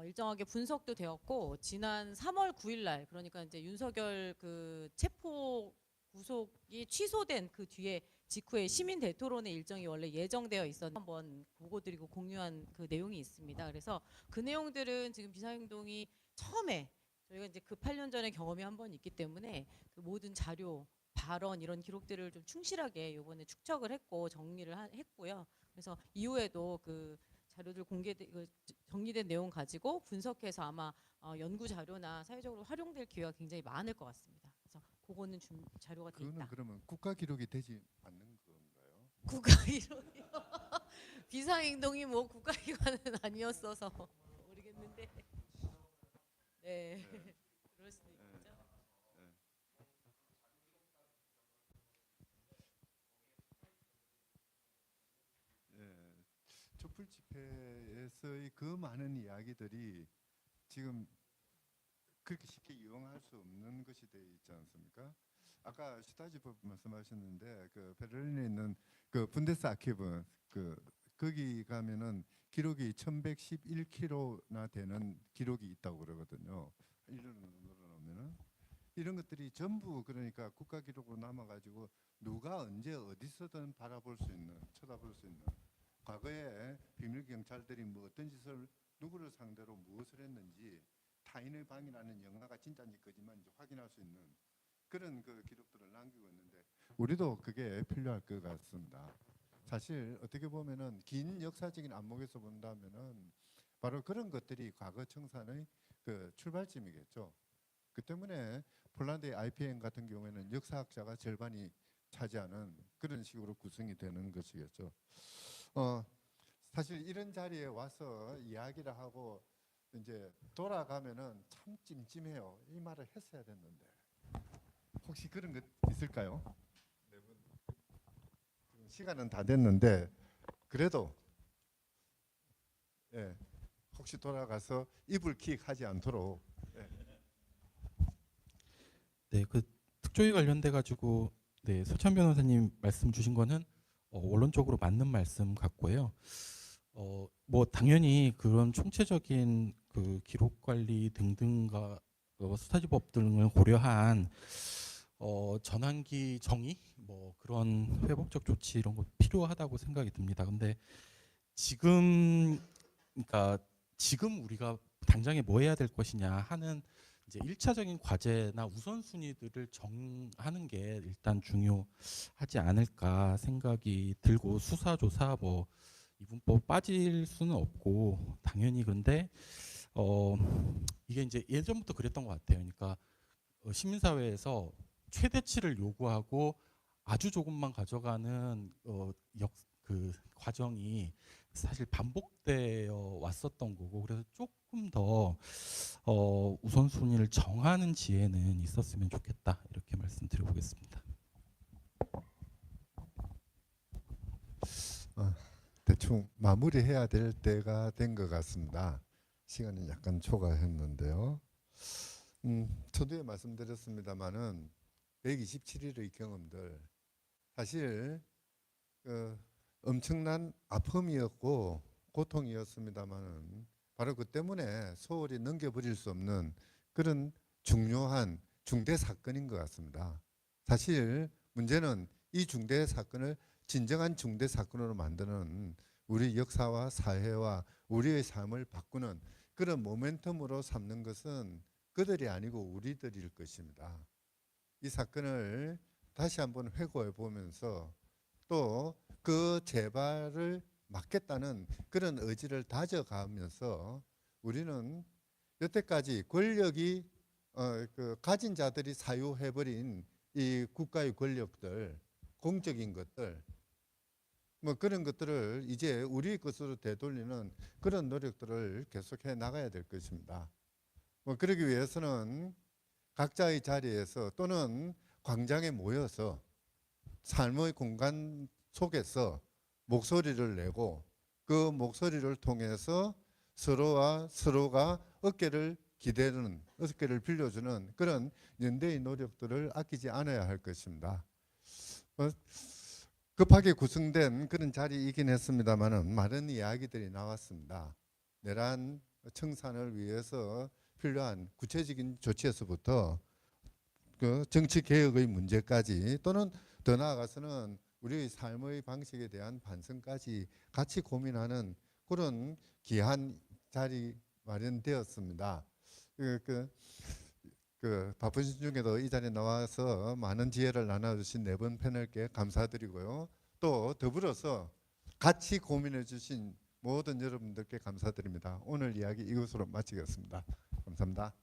일정하게 분석도 되었고 지난 3월 9일 날 그러니까 이제 윤석열 그 체포 구속이 취소된 그 뒤에 직후에 시민 대토론의 일정이 원래 예정되어 있었는데 한번 보고드리고 공유한 그 내용이 있습니다. 그래서 그 내용들은 지금 비상행동이 처음에 저희가 이제 그 8년 전에 경험이 한 번 있기 때문에 그 모든 자료, 발언 이런 기록들을 좀 충실하게 이번에 축적을 했고 정리를 했고요. 그래서 이후에도 그 자료들 정리된 내용 가지고 분석해서 아마 연구 자료나 사회적으로 활용될 기회가 굉장히 많을 것 같습니다. 그래서 그거는 자료가 돼 그거는 있다. 그러면 국가 기록이 되지 않는 건가요? 국가기록이요. 비상행동이 뭐 국가기관은 아니었어서 모르겠는데. 네. 그럴 수도 있겠죠. 예, 촛불 집회에서의 그 많은 이야기들이 지금 그렇게 쉽게 이용할 수 없는 것이 돼 있지 않습니까? 아까 슈타지법 말씀하셨는데 그 베를린에 있는 그 분데스 아키브 거기 가면은 기록이 1111kg나 되는 기록이 있다고 그러거든요. 이런 놓으면은 이런 것들이 전부 그러니까 국가 기록으로 남아가지고 누가 언제 어디서든 바라볼 수 있는, 쳐다볼 수 있는, 과거에 비밀 경찰들이 뭐 어떤 짓을 누구를 상대로 무엇을 했는지 타인의 방이라는 영화가 진짜인지 거짓말인지 확인할 수 있는 그런 그 기록들을 남기고 있는데 우리도 그게 필요할 것 같습니다. 사실 어떻게 보면은 긴 역사적인 안목에서 본다면은 바로 그런 것들이 과거 청산의 그 출발점이겠죠. 그 때문에 폴란드의 IPN 같은 경우에는 역사학자가 절반이 차지하는 그런 식으로 구성이 되는 것이겠죠. 사실 이런 자리에 와서 이야기를 하고 이제 돌아가면은 참 찜찜해요. 이 말을 했어야 됐는데 혹시 그런 것 있을까요? 네 분. 지금 시간은 다 됐는데 그래도 예, 혹시 돌아가서 이불킥 하지 않도록 네, 그 특조위 관련돼 가지고 네, 서찬 변호사님 말씀 주신 거는 원론적으로 맞는 말씀 같고요. 뭐 당연히 그런 총체적인 그 기록 관리 등등과 수사지법 등을 고려한 전환기 정의 뭐 그런 회복적 조치 이런 거 필요하다고 생각이 듭니다. 근데 지금 그러니까 지금 우리가 당장에 뭐 해야 될 것이냐 하는 이제 1차적인 과제나 우선순위들을 정하는 게 일단 중요하지 않을까 생각이 들고 수사 조사 뭐 이분법 빠질 수는 없고 당연히 그런데 이게 이제 예전부터 그랬던 것 같아요. 그러니까 시민사회에서 최대치를 요구하고 아주 조금만 가져가는 그 과정이 사실 반복되어 왔었던 거고 그래서 조금 더 우선순위를 정하는 지혜는 있었으면 좋겠다 이렇게 말씀드려보겠습니다. 대충 마무리해야 될 때가 된 것 같습니다. 시간이 약간 초과했는데요. 초두에 말씀드렸습니다마는 127일의 경험들 사실 엄청난 아픔이었고 고통이었습니다마는 바로 그 때문에 소홀히 넘겨버릴 수 없는 그런 중요한 중대 사건인 것 같습니다. 사실 문제는 이 중대 사건을 진정한 중대 사건으로 만드는 우리 역사와 사회와 우리의 삶을 바꾸는 그런 모멘텀으로 삼는 것은 그들이 아니고 우리들일 것입니다. 이 사건을 다시 한번 회고해 보면서 또 그 재발을 막겠다는 그런 의지를 다져가면서 우리는 여태까지 권력이 가진 자들이 사유해버린 이 국가의 권력들, 공적인 것들 뭐 그런 것들을 이제 우리 것으로 되돌리는 그런 노력들을 계속해 나가야 될 것입니다. 뭐 그러기 위해서는 각자의 자리에서 또는 광장에 모여서 삶의 공간 속에서 목소리를 내고 그 목소리를 통해서 서로와 서로가 어깨를 기대는 어깨를 빌려주는 그런 연대의 노력들을 아끼지 않아야 할 것입니다. 급하게 구성된 그런 자리이긴 했습니다만은 많은 이야기들이 나왔습니다. 내란 청산을 위해서 필요한 구체적인 조치에서부터 그 정치 개혁의 문제까지 또는 더 나아가서는 우리의 삶의 방식에 대한 반성까지 같이 고민하는 그런 귀한 자리 마련되었습니다. 바쁘신 중에도 이 자리에 나와서 많은 지혜를 나눠주신 네 분 패널께 감사드리고요. 또 더불어서 같이 고민해 주신 모든 여러분들께 감사드립니다. 오늘 이야기 이것으로 마치겠습니다. 감사합니다.